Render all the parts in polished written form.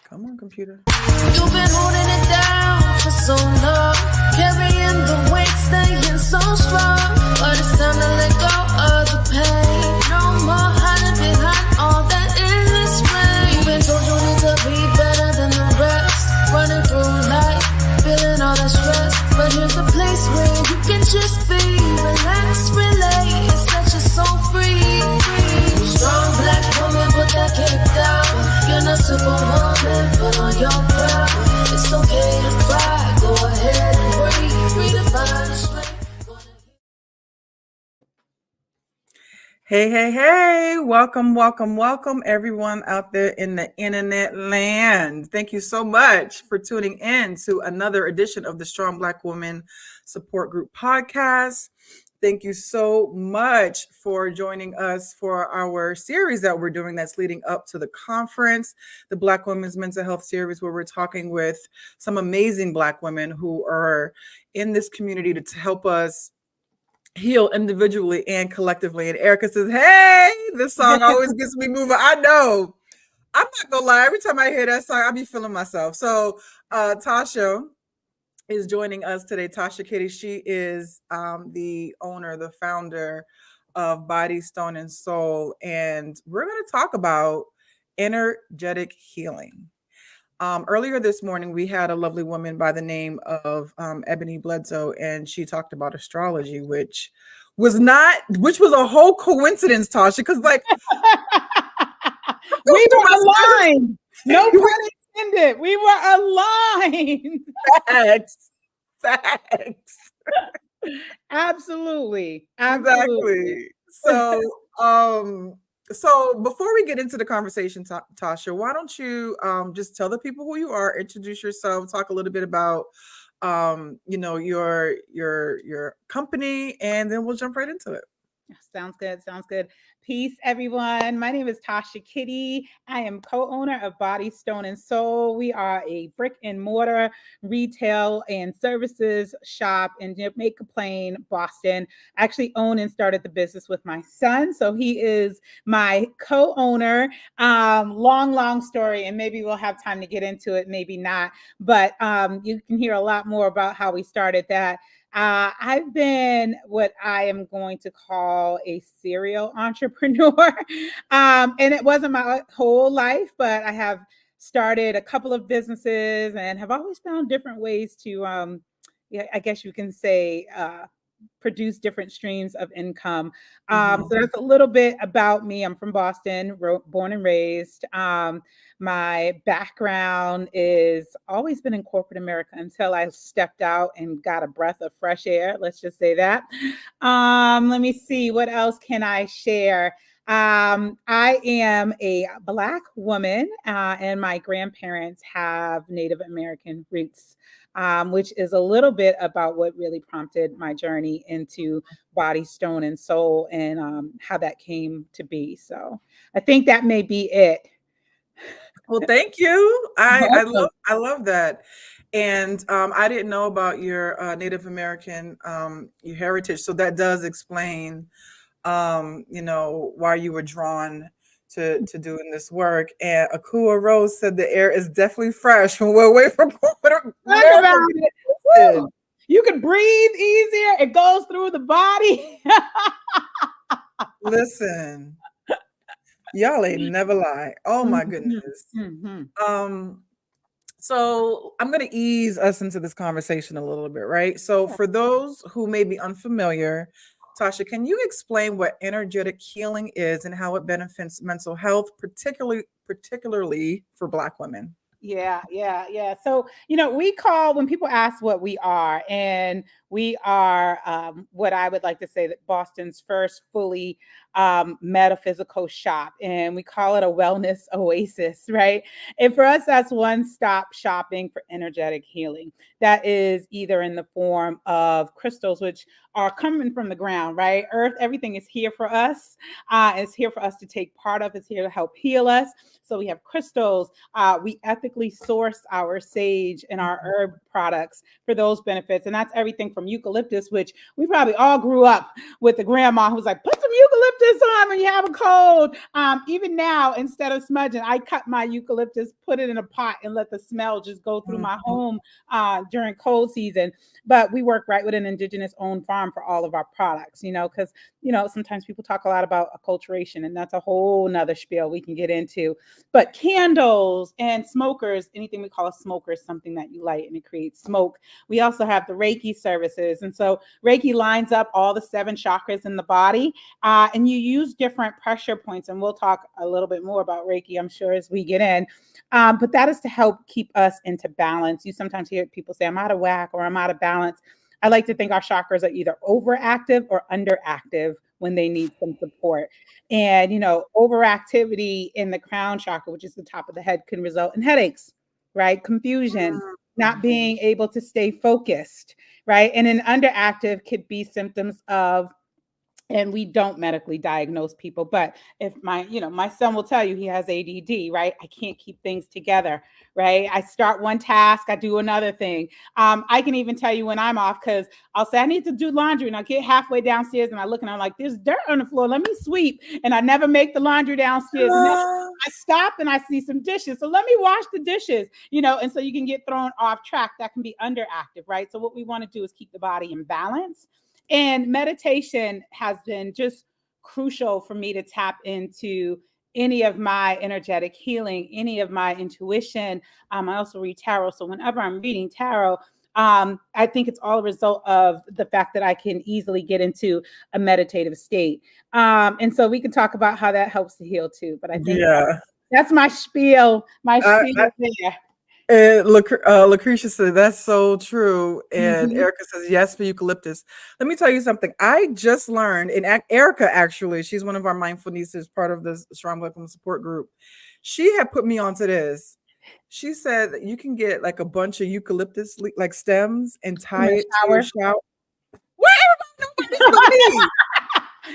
Come on, computer. You've been holding it down for so long, carrying the weight, staying so strong. But it's time to let go of the pain. No more hiding behind all that endless rain. You've been told you need to be better than the rest, running through life, feeling all that stress. But here's a place where you can just be, relax, relate, set your soul free. Strong black woman, put that cape down. You're not superwoman, put on your crown. It's okay to cry, go ahead and breathe, redefine the strength. Hey, hey, hey. Welcome, everyone out there in the internet land. Thank you so much for tuning in to another edition of the Strong Black Woman Support Group podcast. Thank you so much for joining us for our series that we're doing that's leading up to the conference, the Black Women's Mental Health Series, where we're talking with some amazing Black women who are in this community to help us heal individually and collectively. And Erica says, hey, this song always gets me moving. I know. I'm not gonna lie. Every time I hear that song, I be feeling myself. So Tasha is joining us today. Tasha Kitty, she is the owner, the founder of Body, Stone, and Soul. And we're going to talk about energetic healing. Earlier this morning, we had a lovely woman by the name of Ebony Bledsoe, and she talked about astrology, which was a whole coincidence, Tasha, because like we were aligned. No pun intended. We were aligned. Facts. Absolutely. Exactly. So before we get into the conversation, Tasha, why don't you just tell the people who you are, introduce yourself, talk a little bit about your company, and then we'll jump right into it. Sounds good. Peace, everyone. My name is Tasha Kitty. I am co-owner of Body, Stone, and Soul. We are a brick and mortar retail and services shop in Jamaica Plain, Boston. I actually own and started the business with my son. So he is my co-owner. Long story, and maybe we'll have time to get into it, maybe not. But you can hear a lot more about how we started that. I've been what I am going to call a serial entrepreneur. And it wasn't my whole life, but I have started a couple of businesses and have always found different ways to, I guess you can say, produce different streams of income. So that's a little bit about me. I'm from Boston, born and raised. My background is always been in corporate America until I stepped out and got a breath of fresh air. Let's just say that. Let me see. What else can I share? I am a Black woman, and my grandparents have Native American roots. Which is a little bit about what really prompted my journey into Body, Stone, and Soul, and how that came to be. So I think that may be it. Well, thank you. I love that. And I didn't know about your Native American your heritage, so that does explain why you were drawn to doing this work. And Akua Rose said the air is definitely fresh when we're away from corporate America. You can breathe easier. It goes through the body. Listen, y'all ain't never lie. Oh my goodness. So I'm going to ease us into this conversation a little bit, right? So for those who may be unfamiliar, Tasha, can you explain what energetic healing is and how it benefits mental health, particularly for Black women? Yeah. So, we call, when people ask what we are, and we are what I would like to say that Boston's first fully metaphysical shop, and we call it a wellness oasis, right? And for us, that's one-stop shopping for energetic healing. That is either in the form of crystals, which are coming from the ground, right? Earth, everything is here for us. It's here for us to take part of. It's here to help heal us. So we have crystals. We ethically source our sage and our herb products for those benefits. And that's everything from eucalyptus, which we probably all grew up with the grandma who was like, put some eucalyptus on when you have a cold. Even now, instead of smudging, I cut my eucalyptus, put it in a pot, and let the smell just go through my home during cold season. But we work right with an indigenous owned farm for all of our products, because, sometimes people talk a lot about acculturation, and that's a whole nother spiel we can get into. But candles and smokers, anything we call a smoker is something that you light and it creates smoke. We also have the Reiki services. And so Reiki lines up all the 7 chakras in the body, and you use different pressure points. And we'll talk a little bit more about Reiki, I'm sure, as we get in. But that is to help keep us into balance. You sometimes hear people say, I'm out of whack or I'm out of balance. I like to think our chakras are either overactive or underactive when they need some support. And, overactivity in the crown chakra, which is the top of the head, can result in headaches, right? Confusion, not being able to stay focused, right? And an underactive could be symptoms of, and we don't medically diagnose people, but if my son will tell you he has ADD, right? I can't keep things together, right? I start one task, I do another thing. I can even tell you when I'm off, because I'll say I need to do laundry, and I'll get halfway downstairs and I look and I'm like, there's dirt on the floor, let me sweep. And I never make the laundry downstairs. And then I stop and I see some dishes, so let me wash the dishes, and so you can get thrown off track. That can be underactive, right? So what we want to do is keep the body in balance. And meditation has been just crucial for me to tap into any of my energetic healing, any of my intuition. I also read tarot. So whenever I'm reading tarot, I think it's all a result of the fact that I can easily get into a meditative state. And so we can talk about how that helps to heal too. But I think that's my spiel. There. And Lucretia said, that's so true. And Erica says, yes, for eucalyptus. Let me tell you something. I just learned, and Erica, actually, she's one of our mindful nieces, part of the Strong Black Women Support Group. She had put me onto this. She said that you can get like a bunch of eucalyptus like stems and tie it to your shower. Where nobody's gonna be.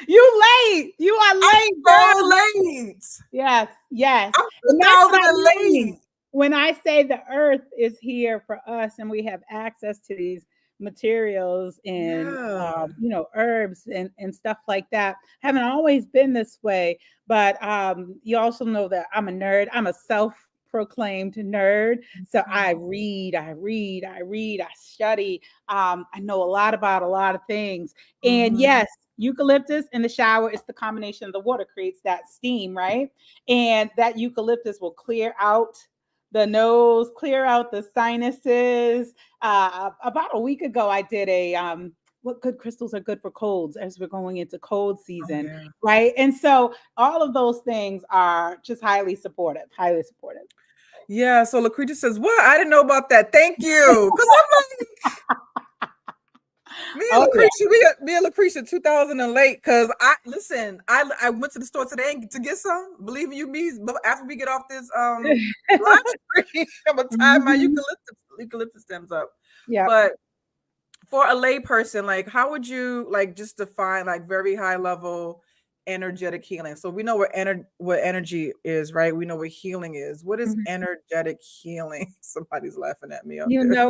You late. You are late. I'm so late. Yes. I'm 2,000 late. When I say the earth is here for us and we have access to these materials and, herbs and stuff like that, haven't always been this way. But you also know that I'm a nerd. I'm a self-proclaimed nerd. So I read, I study. I know a lot about a lot of things. And yes, eucalyptus in the shower is the combination of the water creates that steam, right? And that eucalyptus will clear out the nose, clear out the sinuses. About a week ago, I did what good crystals are good for colds as we're going into cold season, right? And so all of those things are just highly supportive. Yeah, so Lucretia says, what? I didn't know about that. Thank you. Because I'm like, me and Lucretia 2,000 and late. Because I went to the store today to get some. Believe you me, but after we get off this live stream, I'm gonna tie my eucalyptus stems up. Yeah. But for a lay person, like, how would you like just define like very high level energetic healing? So we know what energy is, right? We know what healing is. What is energetic healing? Somebody's laughing at me up there.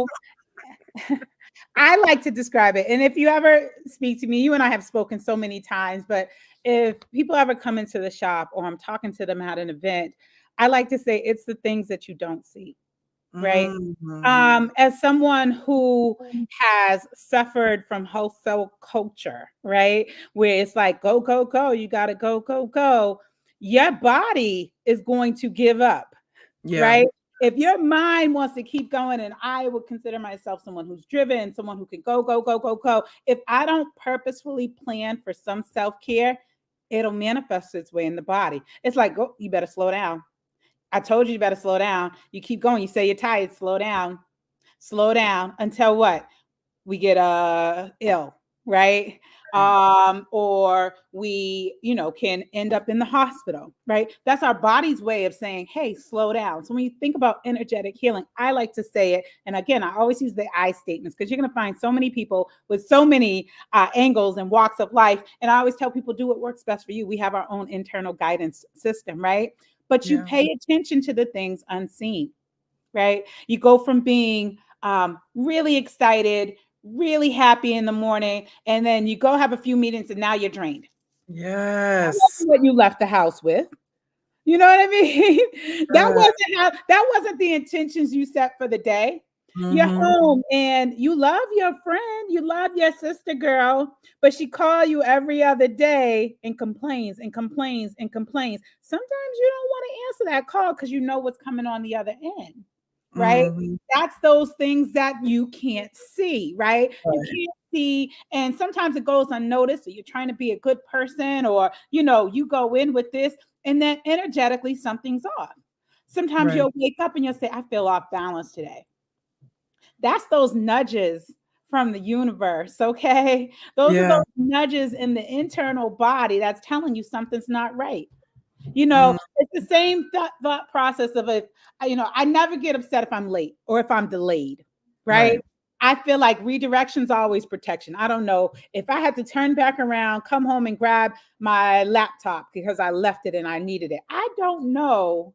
I like to describe it. And if you ever speak to me, you and I have spoken so many times, but if people ever come into the shop or I'm talking to them at an event, I like to say it's the things that you don't see, right? As someone who has suffered from wholesale culture, right? Where it's like, go, go, go, you got to go, go, go. Your body is going to give up, right? If your mind wants to keep going, and I would consider myself someone who's driven, someone who can go, go, go, go, go. If I don't purposefully plan for some self-care, it'll manifest its way in the body. It's like, oh, you better slow down. I told you better slow down. You keep going. You say you're tired. Slow down until what? We get ill, right? Or we, can end up in the hospital, right? That's our body's way of saying, hey, slow down. So when you think about energetic healing, I like to say it. And again, I always use the I statements because you're going to find so many people with so many angles and walks of life. And I always tell people, do what works best for you. We have our own internal guidance system, right? But you pay attention to the things unseen, right? You go from being really excited, really happy in the morning, and then you go have a few meetings and now you're drained. Yes. What you left the house with. You know what I mean? Yes. That wasn't the intentions you set for the day. You're Mhm. home and you love your friend, you love your sister girl, but she call you every other day and complains and complains and complains. Sometimes you don't want to answer that call because you know what's coming on the other end, right? Mhm. That's those things that you can't see, right? You Right. can't see, and sometimes it goes unnoticed. So you're trying to be a good person, or you go in with this, and then energetically something's off. Sometimes Right. you'll wake up and you'll say, I feel off balance today. That's those nudges from the universe, okay? Those are Yeah. those nudges in the internal body that's telling you something's not right. Mm, It's the same thought process of I never get upset if I'm late or if I'm delayed, right? right. I feel like redirection's always protection. I don't know if I had to turn back around, come home and grab my laptop because I left it and I needed it. I don't know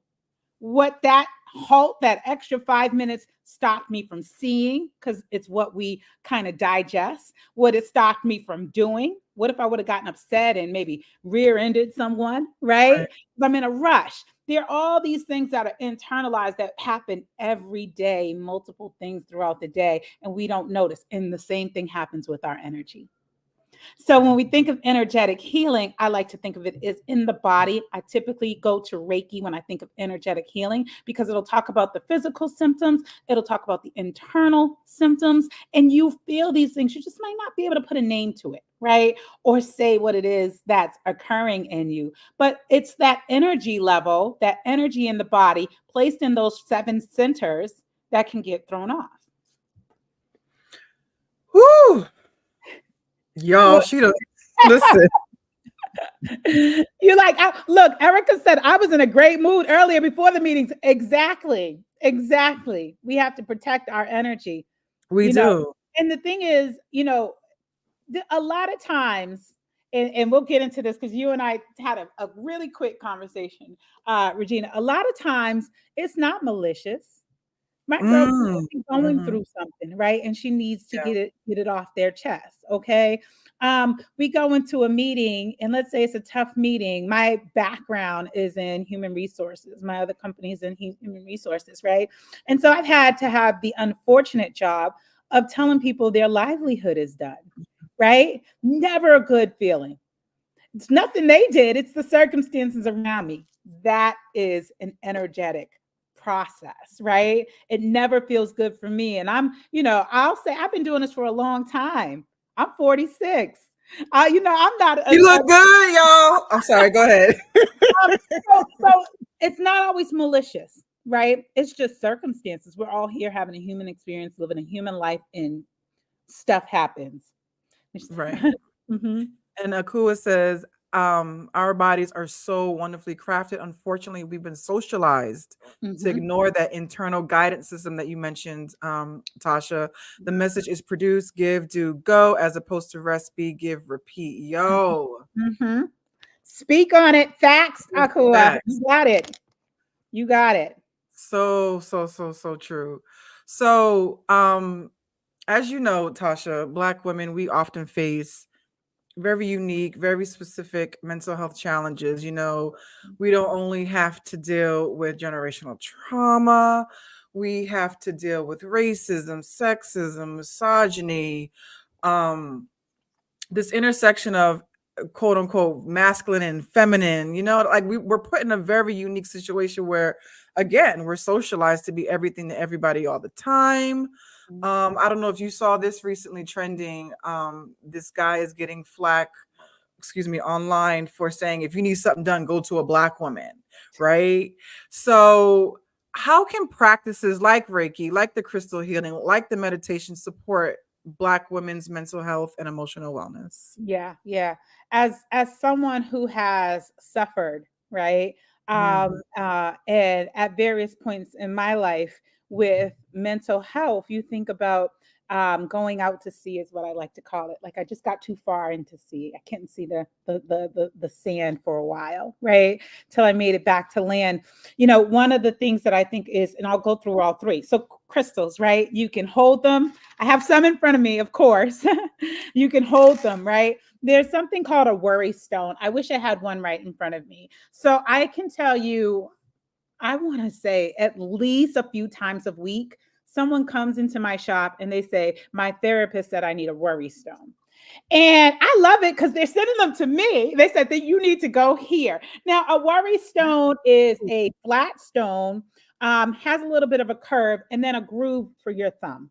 what that halt, that extra 5 minutes stopped me from seeing, because it's what we kind of digest. What it stopped me from doing? What if I would have gotten upset and maybe rear-ended someone, right? Right. If I'm in a rush. There are all these things that are internalized that happen every day, multiple things throughout the day, and we don't notice. And the same thing happens with our energy. So when we think of energetic healing, I like to think of it as in the body. I typically go to Reiki when I think of energetic healing because it'll talk about the physical symptoms, it'll talk about the internal symptoms, and you feel these things. You just might not be able to put a name to it, right? Or say what it is that's occurring in you. But it's that energy level, that energy in the body placed in those 7 centers that can get thrown off. Whoo! Y'all, she don't listen. You're like, look, Erica said I was in a great mood earlier before the meetings. Exactly. Exactly. We have to protect our energy, We you know. do. And the thing is, a lot of times, and we'll get into this because you and I had a really quick conversation, Regina. A lot of times it's not malicious. My girl Mm. is going Mhm. through something, right? And she needs to Yeah. get it off their chest. Okay. We go into a meeting, and let's say it's a tough meeting. My background is in human resources. My other company is in human resources, right? And so I've had to have the unfortunate job of telling people their livelihood is done, right? Never a good feeling. It's nothing they did, it's the circumstances around me. That is an energetic process, right? It never feels good for me. And I'll say I've been doing this for a long time. I'm 46. I'm not You look good, y'all. I'm sorry, go ahead. um, so it's not always malicious, right? It's just circumstances. We're all here having a human experience, living a human life, and stuff happens. Right. hmm And Akua says, our bodies are so wonderfully crafted. Unfortunately, we've been socialized to hmm ignore that internal guidance system that you mentioned, Tasha. The message is produce, give, do, go, as opposed to rest, be, give, repeat. Yo. hmm Speak on it. Facts, Big Akua. facts. You got it. You got it. So, so, so, so true. So, as you know, Tasha, Black women, we often face very unique, very specific mental health challenges. We don't only have to deal with generational trauma, we have to deal with racism, sexism, misogyny, um, this intersection of quote unquote masculine and feminine. Like we're put in a very unique situation where, again, we're socialized to be everything to everybody all the time. I don't know if you saw this recently trending. This guy is getting flack, excuse me, online for saying if you need something done, go to a Black woman, right? So how can practices like Reiki, like the crystal healing, like the meditation support Black women's mental health and emotional wellness? Yeah, yeah. As someone who has suffered, right? Mhm. And at various points in my life with mental health, you think about going out to sea is what I like to call it. Like I just got too far into sea. I couldn't see the sand for a while, right? Till I made it back to land. One of the things that I think is, and I'll go through all three. So crystals, right? You can hold them. I have some in front of me, of course. You can hold them, right? There's something called a worry stone. I wish I had one right in front of me. So I can tell you, I want to say at least a few times a week, someone comes into my shop and they say, my therapist said I need a worry stone. And I love it because they're sending them to me. They said that you need to go here. Now, a worry stone is a flat stone, has a little bit of a curve, and then a groove for your thumb.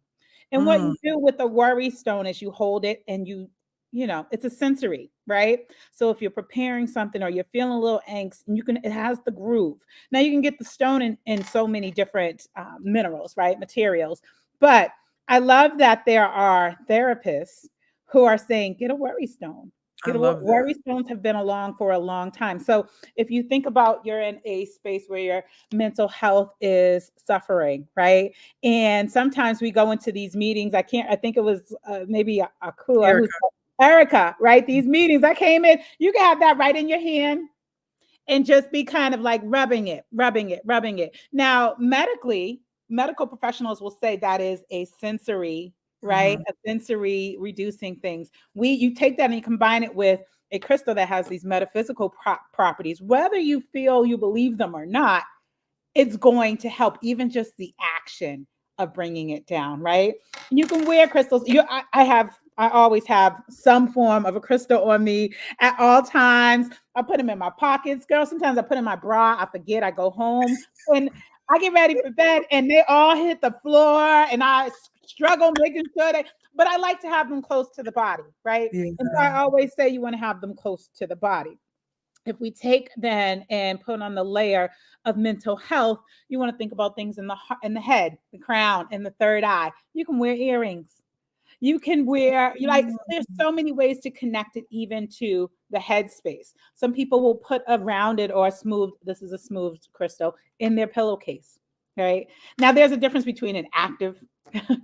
And what Mm, you do with the worry stone is you hold it and it's a sensory, right? So if you're preparing something or you're feeling a little angst, and it has the groove. Now you can get the stone in so many different minerals, right? Materials. But I love that there are therapists who are saying, get a worry stone. I love that. Worry stones have been along for a long time. So if you think about you're in a space where your mental health is suffering, right? And sometimes we go into these meetings. I think it was maybe Akua who Erica. said, Erica, right? These meetings, I came in, you can have that right in your hand and just be kind of like rubbing it, rubbing it, rubbing it. Now, medical professionals will say that is a sensory, right? Mhm. A sensory reducing things. You take that and you combine it with a crystal that has these metaphysical properties, whether you feel you believe them or not, it's going to help even just the action of bringing it down, right? And you can wear crystals. I always have some form of a crystal on me at all times. I put them in my pockets, girl. Sometimes I put in my bra. I forget. I go home and I get ready for bed, and they all hit the floor, and I struggle making sure that. But I like to have them close to the body, right? And so I Yeah. always say you want to have them close to the body. If we take then and put on the layer of mental health, you want to think about things in the head, the crown, and the third eye. You can wear earrings. You can wear, there's so many ways to connect it even to the headspace. Some people will put a rounded or a smooth, this is a smooth crystal, in their pillowcase, right? Now, there's a difference between an active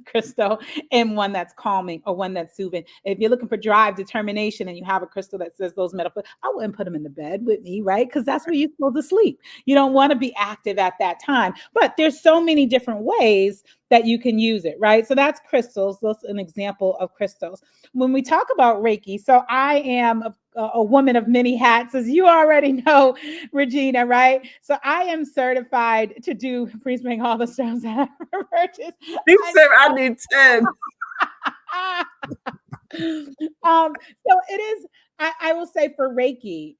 crystal and one that's calming or one that's soothing. If you're looking for drive, determination, and you have a crystal that says those metaphors, I wouldn't put them in the bed with me, right? Because that's where you're supposed to sleep. You don't want to be active at that time. But there's so many different ways that you can use it, right? So that's crystals. That's an example of crystals. When we talk about Reiki, so I am a woman of many hats, as you already know, Regina, right? So I am certified to do, please bring all the stones that I purchased. He said I need 10. So it is, I will say for Reiki,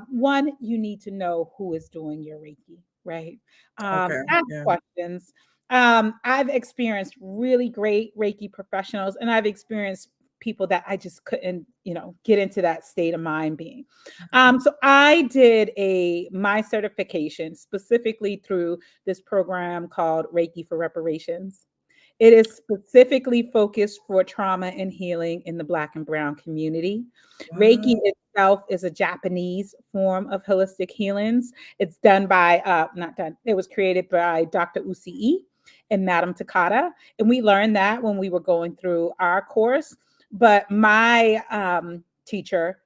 one, you need to know who is doing your Reiki, right? Okay. Ask Yeah. questions. I've experienced really great Reiki professionals, and I've experienced people that I just couldn't, get into that state of mind being. So I did my certification specifically through this program called Reiki for Reparations. It is specifically focused for trauma and healing in the Black and Brown community. Reiki Wow. itself is a Japanese form of holistic healings. It's done by, not done, it was created by Dr. Usui and Madam Takata. And we learned that when we were going through our course. But my teacher,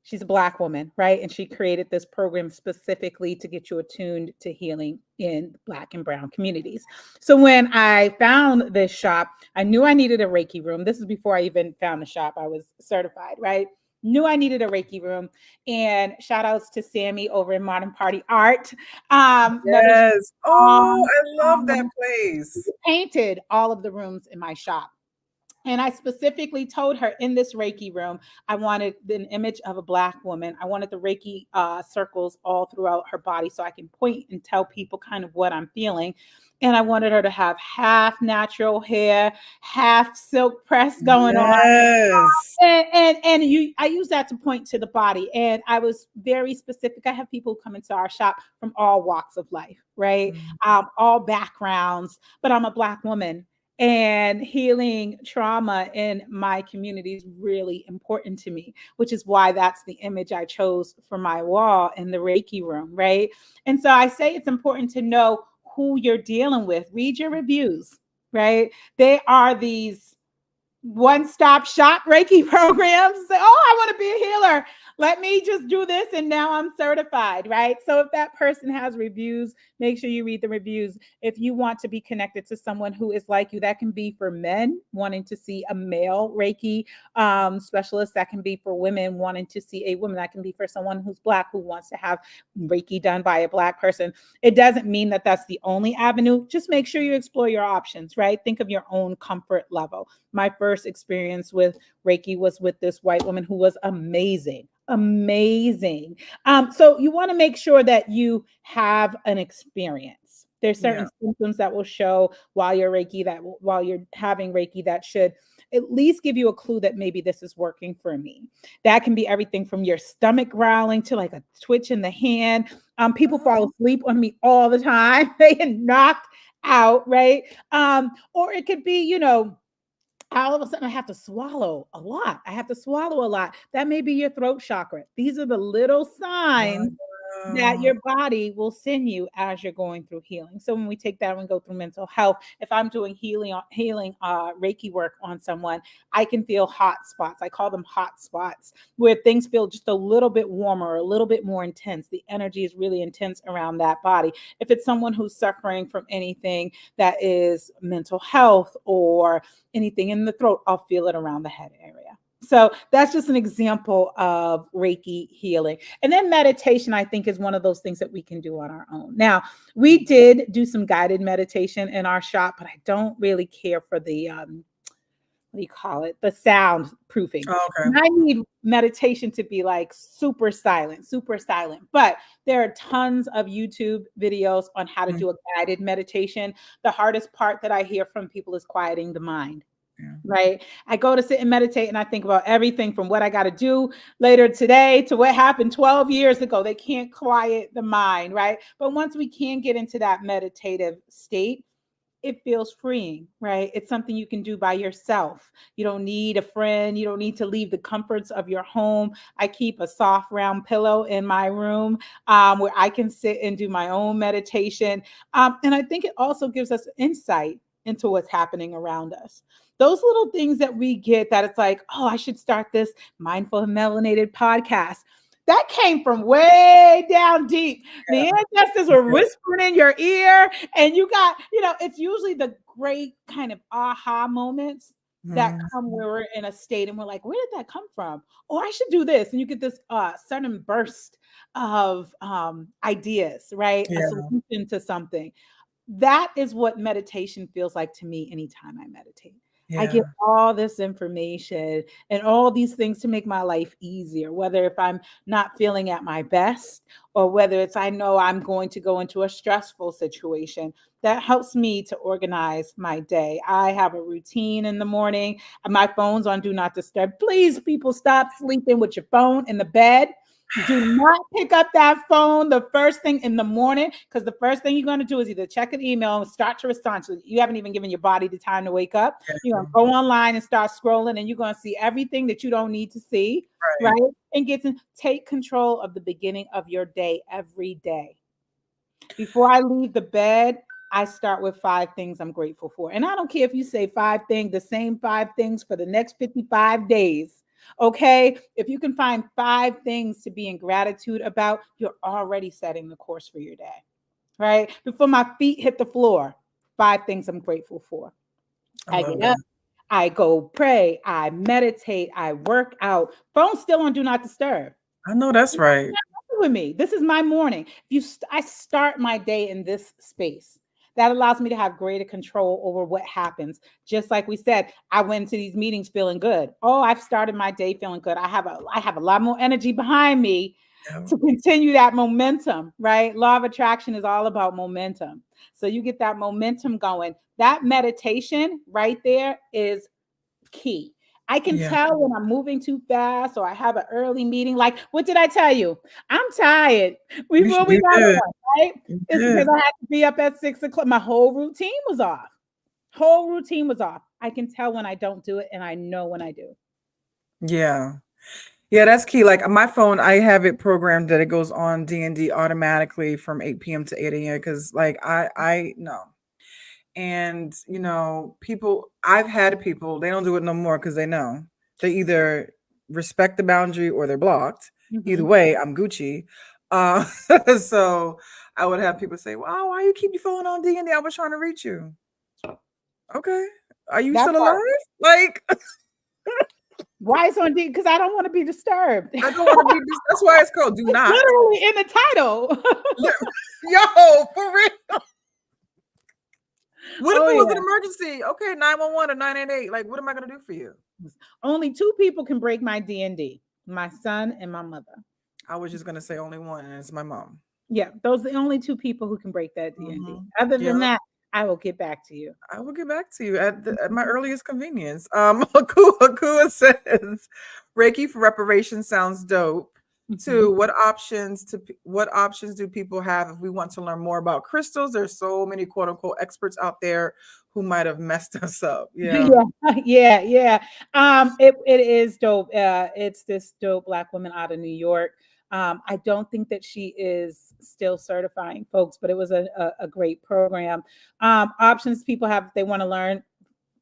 she's a Black woman, right? And she created this program specifically to get you attuned to healing in Black and Brown communities. So when I found this shop, I knew I needed a Reiki room. This is before I even found the shop. I was certified, right? Knew I needed a Reiki room. And shout outs to Sammy over in Modern Party Art. Mother Yes. Oh, Strong, I love that place. painted all of the rooms in my shop. And I specifically told her in this Reiki room, I wanted an image of a Black woman. I wanted the Reiki circles all throughout her body so I can point and tell people kind of what I'm feeling. And I wanted her to have half natural hair, half silk press going on. Yes. I use that to point to the body. And I was very specific. I have people come into our shop from all walks of life, right? Mhm. All backgrounds, but I'm a Black woman. And healing trauma in my community is really important to me, which is why that's the image I chose for my wall in the Reiki room, right? And so I say it's important to know who you're dealing with. Read your reviews, right? They are these one-stop shop Reiki programs. Say, oh, I want to be a healer. Let me just do this and now I'm certified, right? So if that person has reviews, make sure you read the reviews. If you want to be connected to someone who is like you, that can be for men wanting to see a male Reiki specialist. That can be for women wanting to see a woman. That can be for someone who's Black who wants to have Reiki done by a Black person. It doesn't mean that that's the only avenue. Just make sure you explore your options, right? Think of your own comfort level. My first experience with Reiki was with this white woman who was amazing. Amazing. So you want to make sure that you have an experience. There's certain symptoms that will show while you're Reiki, while you're having Reiki, that should at least give you a clue that maybe this is working for me. That can be everything from your stomach growling to like a twitch in the hand. People fall asleep on me all the time. They get knocked out, right? Or it could be, all of a sudden I have to swallow a lot. I have to swallow a lot. That may be your throat chakra. These are the little signs that your body will send you as you're going through healing. So when we take that and go through mental health, if I'm doing healing Reiki work on someone, I can feel hot spots. I call them hot spots, where things feel just a little bit warmer, a little bit more intense. The energy is really intense around that body. If it's someone who's suffering from anything that is mental health or anything in the throat, I'll feel it around the head area. So that's just an example of Reiki healing. And then meditation, I think, is one of those things that we can do on our own. Now, we did do some guided meditation in our shop, but I don't really care for the, what do you call it? The sound proofing. Oh, okay. I need meditation to be like super silent. But there are tons of YouTube videos on how to do a guided meditation. The hardest part that I hear from people is quieting the mind. Right. I go to sit and meditate and I think about everything from what I got to do later today to what happened 12 years ago. They can't quiet the mind. Right. But once we can get into that meditative state, it feels freeing, right? It's something you can do by yourself. You don't need a friend. You don't need to leave the comforts of your home. I keep a soft round pillow in my room where I can sit and do my own meditation. And I think it also gives us insight into what's happening around us. Those little things that we get that it's like, oh, I should start this Mindful and Melanated podcast. That came from way down deep. The ancestors were whispering in your ear, and you got, it's usually the great kind of aha moments that come where we're in a state and we're like, where did that come from? Oh, I should do this. And you get this sudden burst of ideas, right? A solution to something. That is what meditation feels like to me anytime I meditate. I get all this information and all these things to make my life easier, whether if I'm not feeling at my best or whether it's I know I'm going to go into a stressful situation. That helps me to organize my day. I have a routine in the morning. My phone's on Do Not Disturb. Please, people, stop sleeping with your phone in the bed. Do not pick up that phone the first thing in the morning, because the first thing you're going to do is either check an email and start to respond. So you haven't even given your body the time to wake up. You're going to go online and start scrolling, and you're going to see everything that you don't need to see, right? And take control of the beginning of your day every day. Before I leave the bed, I start with 5 things I'm grateful for. And I don't care if you say 5 things, the same 5 things for the next 55 days. Okay, if you can find 5 things to be in gratitude about, you're already setting the course for your day, right? Before my feet hit the floor, 5 things I'm grateful for. I get up, I go pray, I meditate, I work out. Phone's still on Do Not Disturb. I know that's right. With me, this is my morning. I start my day in this space. That allows me to have greater control over what happens. Just like we said, I went into these meetings feeling good. Oh, I've started my day feeling good. I have a lot more energy behind me to continue that momentum, right? Law of attraction is all about momentum. So you get that momentum going. That meditation right there is key. I can tell when I'm moving too fast or I have an early meeting. Like, what did I tell you? I'm tired. Before we got on, right? It's because I had to be up at 6 o'clock. My whole routine was off. I can tell when I don't do it, and I know when I do. Yeah, that's key. Like my phone, I have it programmed that it goes on D&D automatically from 8 p.m. to 8 a.m. because like I know. And, people, I've had people, they don't do it no more because they know. They either respect the boundary or they're blocked. Either Mhm. way, I'm Gucci. Uh, so I would have people say, "Wow, why you keep your phone on D&D? I was trying to reach you." Okay. Are you That still part. alive? Like, Why it's on D? Because I don't want to be disturbed. I don't want to be this. That's why it's called do It's not. literally in the title. Yo, for real. What if Oh it was an yeah. emergency? Okay, 911 or 988. Like, what am I gonna do for you? Only two people can break my D&D. My son and my mother. I was just gonna say only one, and it's my mom. Yeah, those are the only two people who can break that D&D. Mhm. Other Yeah, than that, I will get back to you. I will get back to you at my Mhm. earliest convenience. Akua says, Reiki for reparations sounds dope. Mhm. Two, what options do people have if we want to learn more about crystals? There's so many quote unquote experts out there who might have messed us up. Yeah. Yeah, yeah, yeah. It is dope. It's this dope black woman out of New York. I don't think that she is still certifying folks, but it was a great program. Options people have if they want to learn.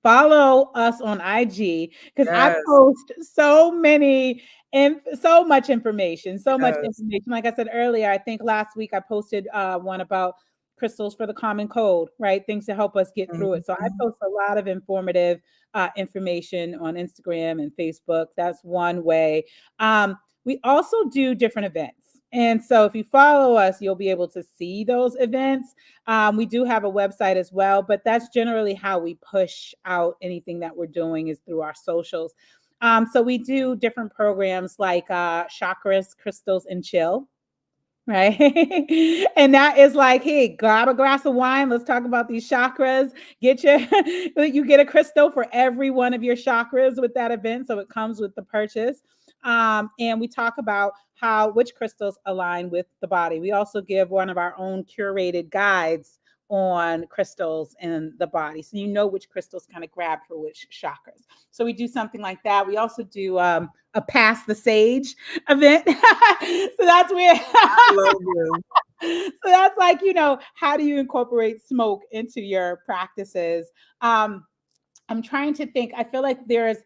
Follow us on IG because I Yes. post so many and so much information, so much Yes. information. Like I said earlier, I think last week I posted one about crystals for the common cold, right? Things to help us get through it. So I Mhm. post a lot of informative information on Instagram and Facebook. That's one way. We also do different events. And so if you follow us, you'll be able to see those events. We do have a website as well, but that's generally how we push out anything that we're doing is through our socials. So we do different programs like chakras, crystals, and chill. Right. And that is like, hey, grab a glass of wine. Let's talk about these chakras. Get your, you get a crystal for every one of your chakras with that event. So it comes with the purchase. And we talk about which crystals align with the body. We also give one of our own curated guides on crystals in the body. So you know which crystals kind of grab for which chakras. So we do something like that. We also do a pass the sage event. So that's where I love you. so that's like, how do you incorporate smoke into your practices? I'm trying to think. I feel like there's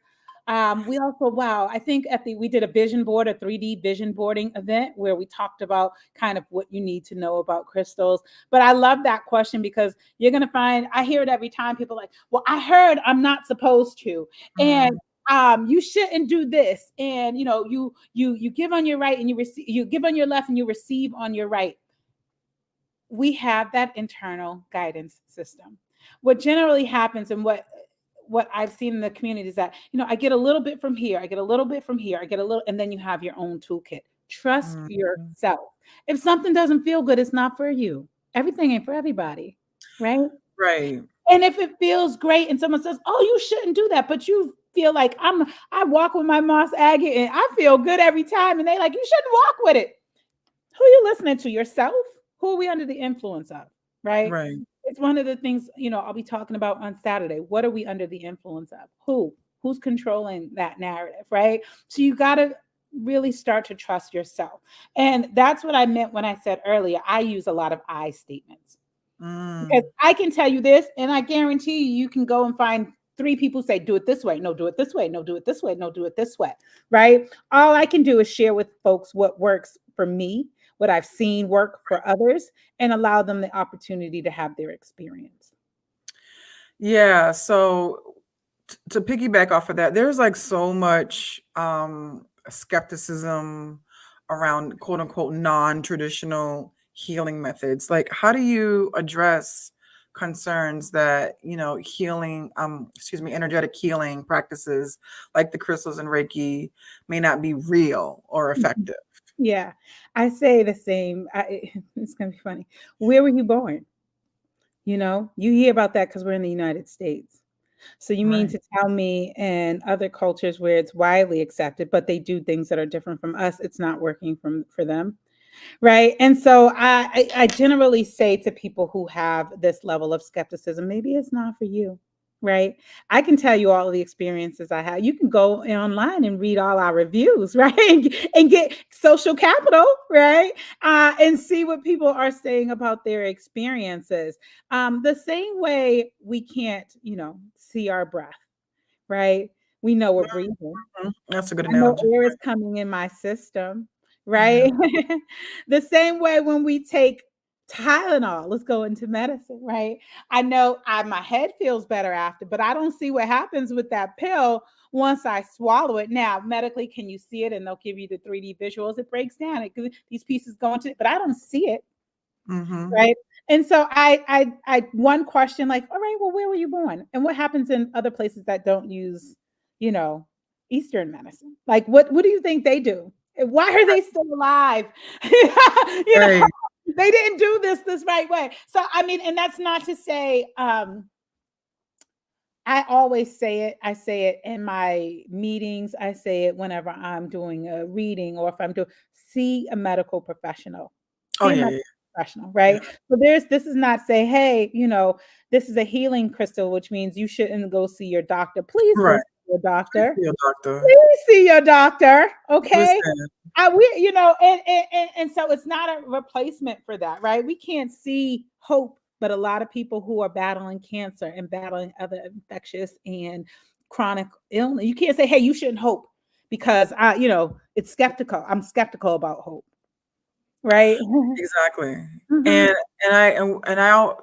we also I think we did a vision board, a 3D vision boarding event where we talked about kind of what you need to know about crystals. But I love that question because you're gonna find I hear it every time people are like, well, I heard I'm not supposed to. And Mm, you shouldn't do this. And you give on your right and you receive, you give on your left and you receive on your right. We have that internal guidance system. What generally happens and what I've seen in the community is that, I get a little bit from here, I get a little bit from here, I get a little, and then you have your own toolkit. Trust mm. yourself. If something doesn't feel good, it's not for you. Everything ain't for everybody, right? Right. And if it feels great and someone says, "Oh, you shouldn't do that," but you feel like I walk with my moss agate and I feel good every time, and they like, you shouldn't walk with it. Who are you listening to? Yourself? Who are we under the influence of? Right? Right. It's one of the things, I'll be talking about on Saturday. What are we under the influence of? Who? Who's controlling that narrative? Right? So you got to really start to trust yourself. And that's what I meant when I said earlier, I use a lot of I statements because Mm. I can tell you this, and I guarantee you can go and find three people say, do it this way. No, do it this way. No, do it this way. No, do it this way. Right. All I can do is share with folks what works for me, what I've seen work for others, and allow them the opportunity to have their experience. Yeah. So to piggyback off of that, there's like so much skepticism around quote unquote non-traditional healing methods. Like, how do you address concerns that, healing, energetic healing practices like the crystals and Reiki may not be real or Mhm. effective? Yeah, I say the same. It's going to be funny. Where were you born? You hear about that because we're in the United States. So you mean Right. to tell me in other cultures where it's widely accepted, but they do things that are different from us, it's not working for them, right? And so I generally say to people who have this level of skepticism, maybe it's not for you. right? I can tell you all the experiences I had. You can go online and read all our reviews, right? And get social capital, right? And see what people are saying about their experiences. The same way we can't, see our breath, right? We know we're breathing. That's a good I know analogy. air is coming in my system, Yeah. right? The same way when we take Tylenol, let's go into medicine, right? I know my head feels better after, but I don't see what happens with that pill once I swallow it. Now, medically, can you see it? And they'll give you the 3D visuals. It breaks down. These pieces go into it, but I don't see it, Mm-hmm. right? And so one question like, all right, well, where were you born, and what happens in other places that don't use, you know, Eastern medicine? Like, what do you think they do? And why are they still alive? you know, Right. they didn't do this right way. So I mean, and that's not to say I always say it. I say it in my meetings. I say it whenever I'm doing a reading or if I'm doing see a medical professional. Oh See a yeah, medical yeah, professional, yeah. right? So this is not say, hey, this is a healing crystal, which means you shouldn't go see your doctor. Please go Right. see your Please doctor. see your doctor. Please see your doctor. Okay. Listen. And so it's not a replacement for that, right? We can't see hope, but a lot of people who are battling cancer and battling other infectious and chronic illness, you can't say, hey, you shouldn't hope because it's skeptical. I'm skeptical about hope, right? Exactly. Mhm, And I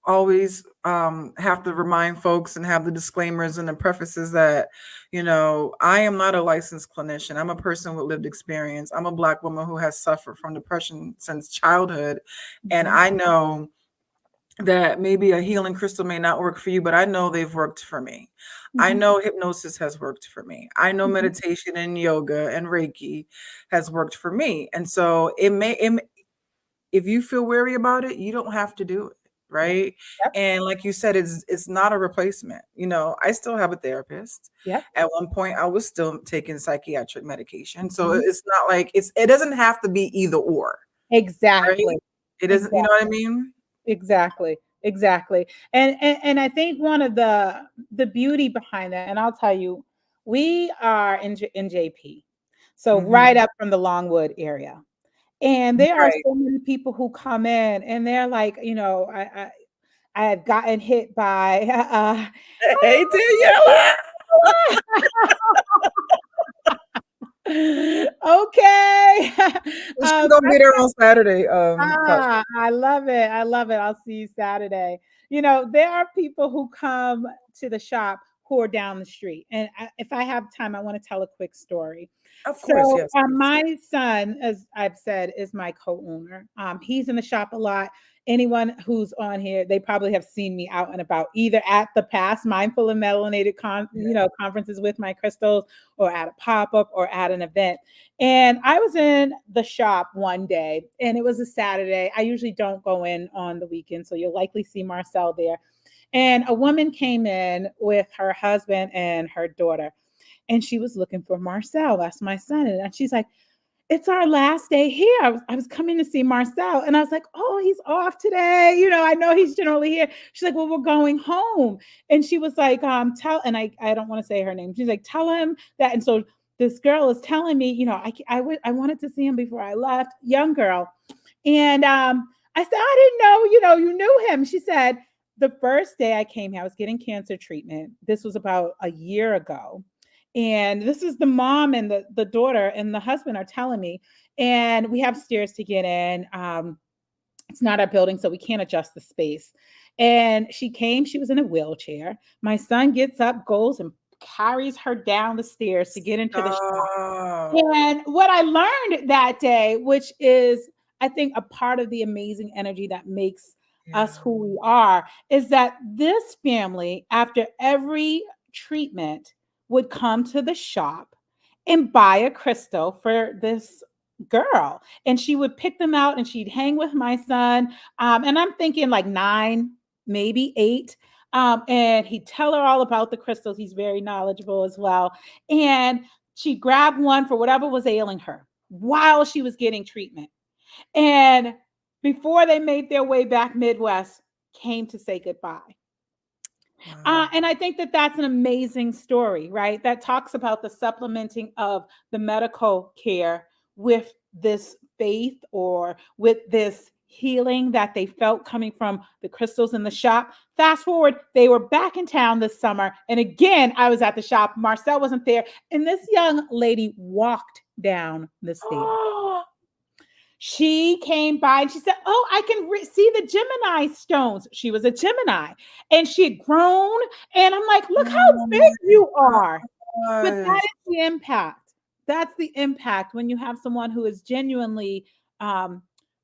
always have to remind folks and have the disclaimers and the prefaces that, I am not a licensed clinician. I'm a person with lived experience. I'm a Black woman who has suffered from depression since childhood. And mhm, I know that maybe a healing crystal may not work for you, but I know they've worked for me. I mhm, know hypnosis has worked for me. I know mhm. meditation and yoga and Reiki has worked for me. And so if you feel weary about it, you don't have to do it, Yep, right? yep, And like you said, it's not a replacement. I still have a therapist. yep. At one point, I was still taking psychiatric medication. So Mhm. it's not like it doesn't have to be either or, right? Exactly. It isn't, you know what I Exactly. mean? Exactly. Exactly. And I think one of the beauty behind that, and I'll tell you, we are in JP. So right Hmm. up from the Longwood area. And there are Right. so many people who come in and they're like, I have gotten hit by Hey, Daniela. okay. She's gonna be there on Saturday. Tasha. I love it. I love it. I'll see you Saturday. There are people who come to the shop who are down the street. And if I have time, I want to tell a quick story. Of course, So, yes, please. my son, as I've said, is my co owner. He's in the shop a lot. Anyone who's on here, they probably have seen me out and about, either at the past Mindful and Melanated conferences with my crystals, or at a pop up, or at an event. And I was in the shop one day, and it was a Saturday. I usually don't go in on the weekend, so you'll likely see Marcel there. And a woman came in with her husband and her daughter, and she was looking for Marcel. That's my son. And she's like, it's our last day here. I was coming to see Marcel, and I was like, oh, he's off today. I know he's generally here. She's like, well, we're going home. And she was like, and I don't want to say her name. She's like, tell him that. And so this girl is telling me, I wanted to see him before I left, young girl. And I said, I didn't know, you knew him. She said, the first day I came here, I was getting cancer treatment. This was about a year ago. And this is the mom and the daughter and the husband are telling me. And we have stairs to get in. It's not our building, so we can't adjust the space. And she came, she was in a wheelchair. My son gets up, goes and carries her down the stairs to get into the shop. Stop. And what I learned that day, which is, I think, a part of the amazing energy that makes us Yeah. who we are, is that this family, after every treatment, would come to the shop and buy a crystal for this girl. And she would pick them out and she'd hang with my son. And I'm thinking like 9, maybe 8. And he'd tell her all about the crystals. He's very knowledgeable as well. And she grabbed one for whatever was ailing her while she was getting treatment. And before they made their way back Midwest, came to say goodbye. Wow. And I think that that's an amazing story, right? That talks about the supplementing of the medical care with this faith or with this healing that they felt coming from the crystals in the shop. Fast forward, they were back in town this summer. And again, I was at the shop. Marcel wasn't there. And this young lady walked down the stairs. She came by and she said, "Oh, I can see the Gemini stones." She was a Gemini and she had grown. And I'm like, "Look how Oh big my you are." But that gosh. is the impact. That's the impact when you have someone who is genuinely, um,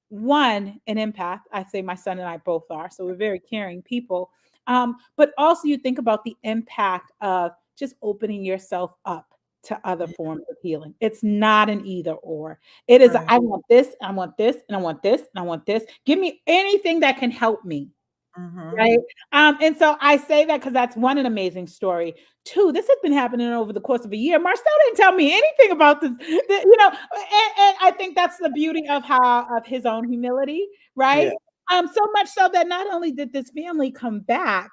one, an empath. I say my son and I both are. So we're very caring people. But also, you think about the impact of just opening yourself up to other Yeah, forms of healing. It's not an either or. It is, right. I want this, I want this, and I want this, and I want this. Give me anything that can help me. Mhm. Right. And so I say that because that's one, an amazing story. Two, this has been happening over the course of a year. Marcel didn't tell me anything about this, and I think that's the beauty of how of his own humility, Yeah. right? So much so that not only did this family come back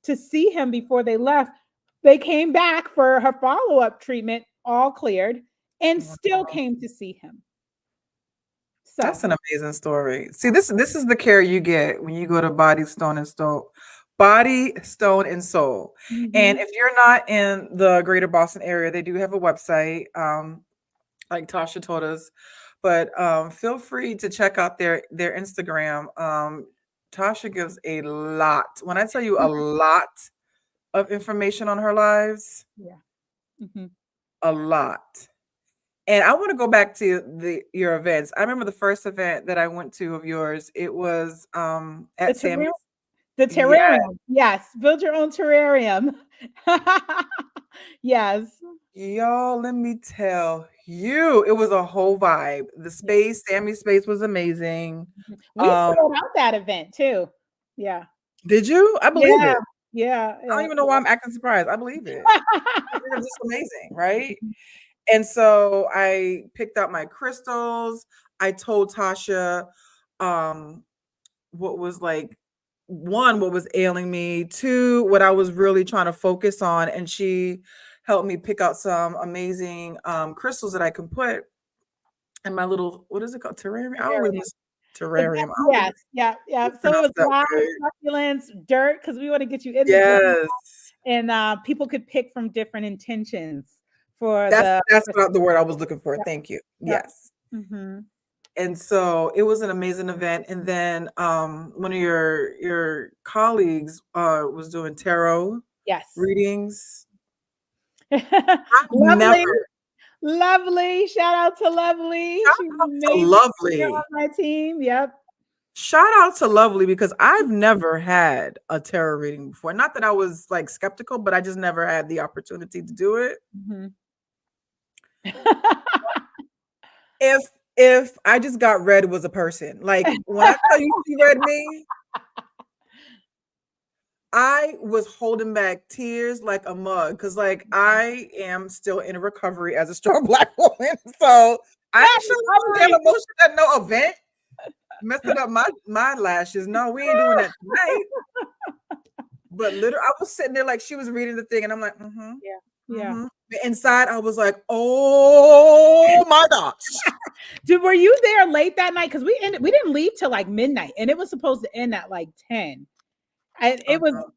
to see him before they left, they came back for her follow-up treatment, all cleared, and still Wow. came to see him. That's So an amazing story. See, this is the care you get when you go to Body, Stone, and Soul. Body, Stone, and Soul. And mhm. if you're not in the greater Boston area, they do have a website, like Tasha told us. But feel free to check out their Instagram. Tasha gives a lot. When I tell you a lot of information on her lives, Yeah. Mhm. a lot. And I want to go back to your events. I remember the first event that I went to of yours. It was The at Sammy's. terrarium, the Yeah, terrarium. Yes, build your own terrarium. Yes. y'all, let me tell you, it was a whole vibe. The Yeah. space, Sammy's space was amazing. Mhm. We Um, sold out that event too. Yeah. did you? I believe Yeah. it. Yeah. I don't Yeah. even know why I'm acting surprised. I believe it. It was just amazing, right? Mhm. And so I picked out my crystals. I told Tasha um what was like one, what was ailing me, two, what I was really trying to focus on. And she helped me pick out some amazing crystals that I can put in my little, what is it called? Terrarium? I always Terrarium. miss terrarium. I always Yes. Yeah. Yeah. So it mispronounce was that live word. succulents, dirt, because we want to get you in the ground, Yes. and people could pick from different intentions for the. That's what the word I was looking for. Yeah. Thank you. Yeah. Yes. Hmm. And so it was an amazing event. And then one of your colleagues was doing tarot Yes. readings. I've Lovely. never Lovely. Shout out to Lovely. shout She's an out to amazing leader on Lovely. my team. Yep. Shout out to Lovely because I've never had a tarot reading before. Not that I was like skeptical, but I just never had the opportunity to do it. Mhm. If if I just got read was a person. Like when I tell you she read me, I was holding back tears like a mug because, like, I am still in recovery as a strong Black woman. So I Not ain't showing no damn lovely. emotion at no event, messing up my lashes. No, we ain't doing that tonight. But literally, I was sitting there like she was reading the thing, and I'm like, mm-hmm, Yeah. Yeah. mm-hmm. But inside, I was like, oh my gosh. Were you there late that night? Because we didn't leave till like midnight, and it was supposed to end at like 10. And Oh, it was no.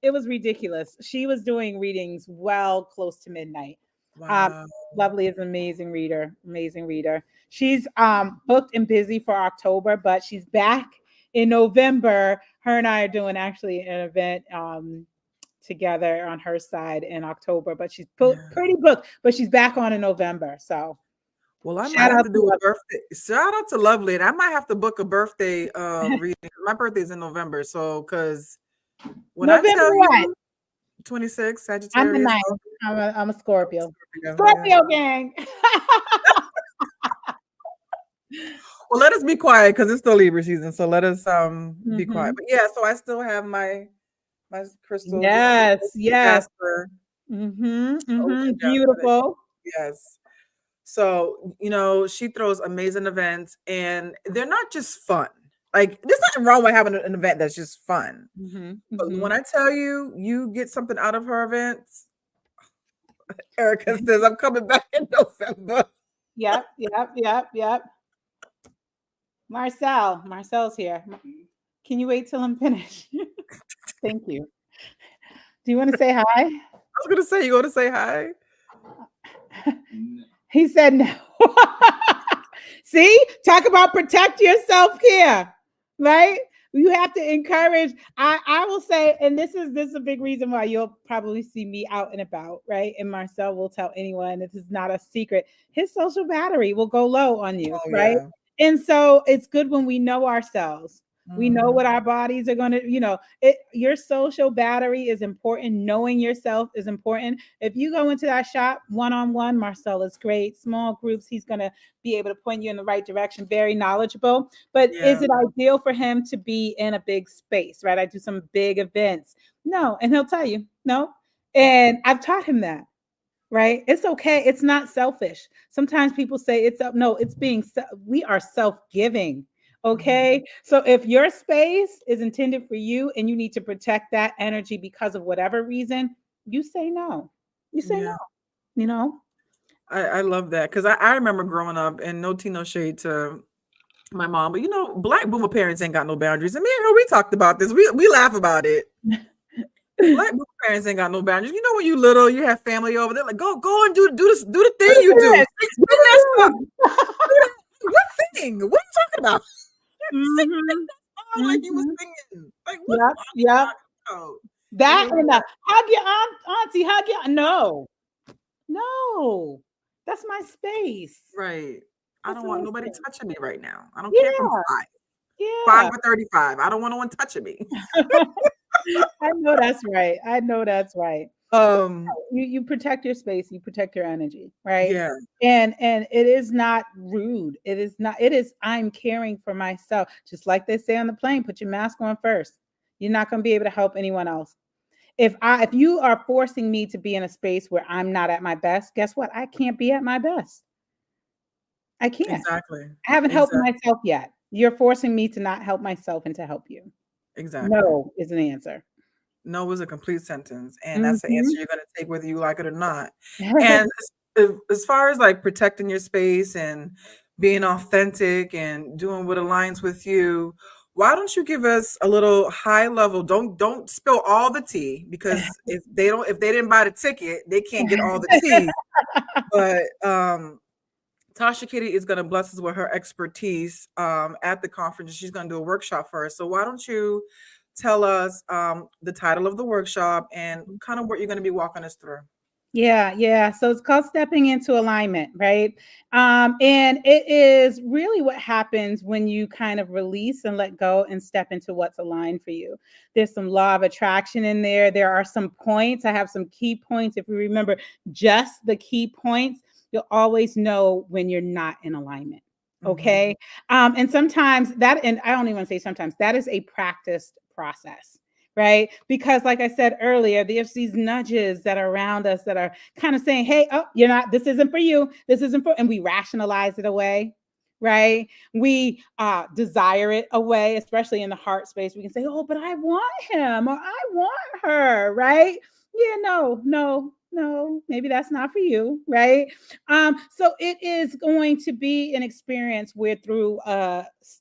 it was ridiculous. She was doing readings well close to midnight. Um, Wow. Lovely is an amazing reader, amazing reader. She's booked and busy for October, but she's back in November. Her and I are doing actually an event together on her side in October, but she's Yeah. pretty booked, but she's back on in November. So Well, I might shout have out to to do a birthday. Shout out to Lovely, and I might have to book a birthday reading. My birthday's in November, so because when I November tell what? you 26 I'm a Sagittarius, 9. I'm a Scorpio. Scorpio, yeah. Scorpio gang. Well, let us be quiet because it's still Libra season, so let us be quiet. Mhm. But yeah, so I still have my crystals. This is Yes, yes. Jasper, Mhm, ocean mhm. jasper. Beautiful. Yes. So, she throws amazing events and they're not just fun. Like, there's nothing wrong with having an event that's just fun. Mm-hmm, But mm-hmm. when I tell you, you get something out of her events, Erica says, I'm coming back in November. Yep, yep, yep, yep. Marcel's here. Can you wait till I'm finished? Thank you. Do you want to say hi? I was going to say, you going to say hi? He said no. See, talk about protect your self-care, right? You have to encourage. I will say, and this is a big reason why you'll probably see me out and about, right? And Marcel will tell anyone, this is not a secret. His social battery will go low on you, Oh, right? yeah. And so it's good when we know ourselves. We know what Mhm. our bodies are going to, your social battery is important. Knowing yourself is important. If you go into that shop one-on-one, Marcel is great. Small groups, he's going to be able to point you in the right direction, very knowledgeable. But is Yeah. it ideal for him to be in a big space, right? I do some big events. No. And he'll tell you, no. And I've taught him that, right? It's okay. It's not selfish. Sometimes people say it's up. No, it's we are self-giving. Okay. So if your space is intended for you and you need to protect that energy because of whatever reason, you say no. You say no, Yeah. you know? I love that because I remember growing up, and no tea, no shade to my mom, but Black boomer parents ain't got no boundaries. And me and her, we talked about this. We laugh about it. Black boomer parents ain't got no boundaries. You know, when you little, you have family over there, like go and do this, do the thing you do. Sing that song. What thing? What are you talking about? Sing Mm-hmm. that song like you was Mm-hmm. singing. Like what Yep. song you Yep. talking about? And That then and the hug your auntie, hug your no. That's my space. right. I That's don't want my nobody space. touching me right now. I don't care if I'm Yeah, 5 yeah. or 35. I don't want no one touching me. I know that's right. I know that's right. So Um, you protect your space, you protect your energy, right? yeah, And it is not rude. It is I'm caring for myself. Just like they say on the plane, put your mask on first. You're not going to be able to help anyone else. If you are forcing me to be in a space where I'm not at my best, guess what? I can't be at my best. I can't. exactly. I haven't helped Exactly. myself yet. You're forcing me to not help myself and to help you. Exactly. No is an answer. No is a complete sentence, and that's the answer Mhm. you're gonna take whether you like it or not. And as far as, like, protecting your space and being authentic and doing what aligns with you, why don't you give us a little high level, don't spill all the tea, because if they didn't buy the ticket, they can't get all the tea. But, Tasha Kitty is gonna bless us with her expertise, at the conference. She's gonna do a workshop for us. So why don't you tell us, the title of the workshop and kind of what you're gonna be walking us through? Yeah, yeah. So it's called stepping into alignment, right? And it is really what happens when you kind of release and let go and step into what's aligned for you. There's some law of attraction in there. There are some points. I have some key points. If you remember just the key points, you'll always know when you're not in alignment. Mhm. Okay. And sometimes and I don't even say sometimes, that is a practiced process, right? Because, like I said earlier, there's these nudges that are around us that are kind of saying, hey, oh, you're not, this isn't for you. This isn't for, and we rationalize it away, right? We desire it away, especially in the heart space. We can say, oh, but I want him or I want her, right? Yeah, no, maybe that's not for you, right? So it is going to be an experience where through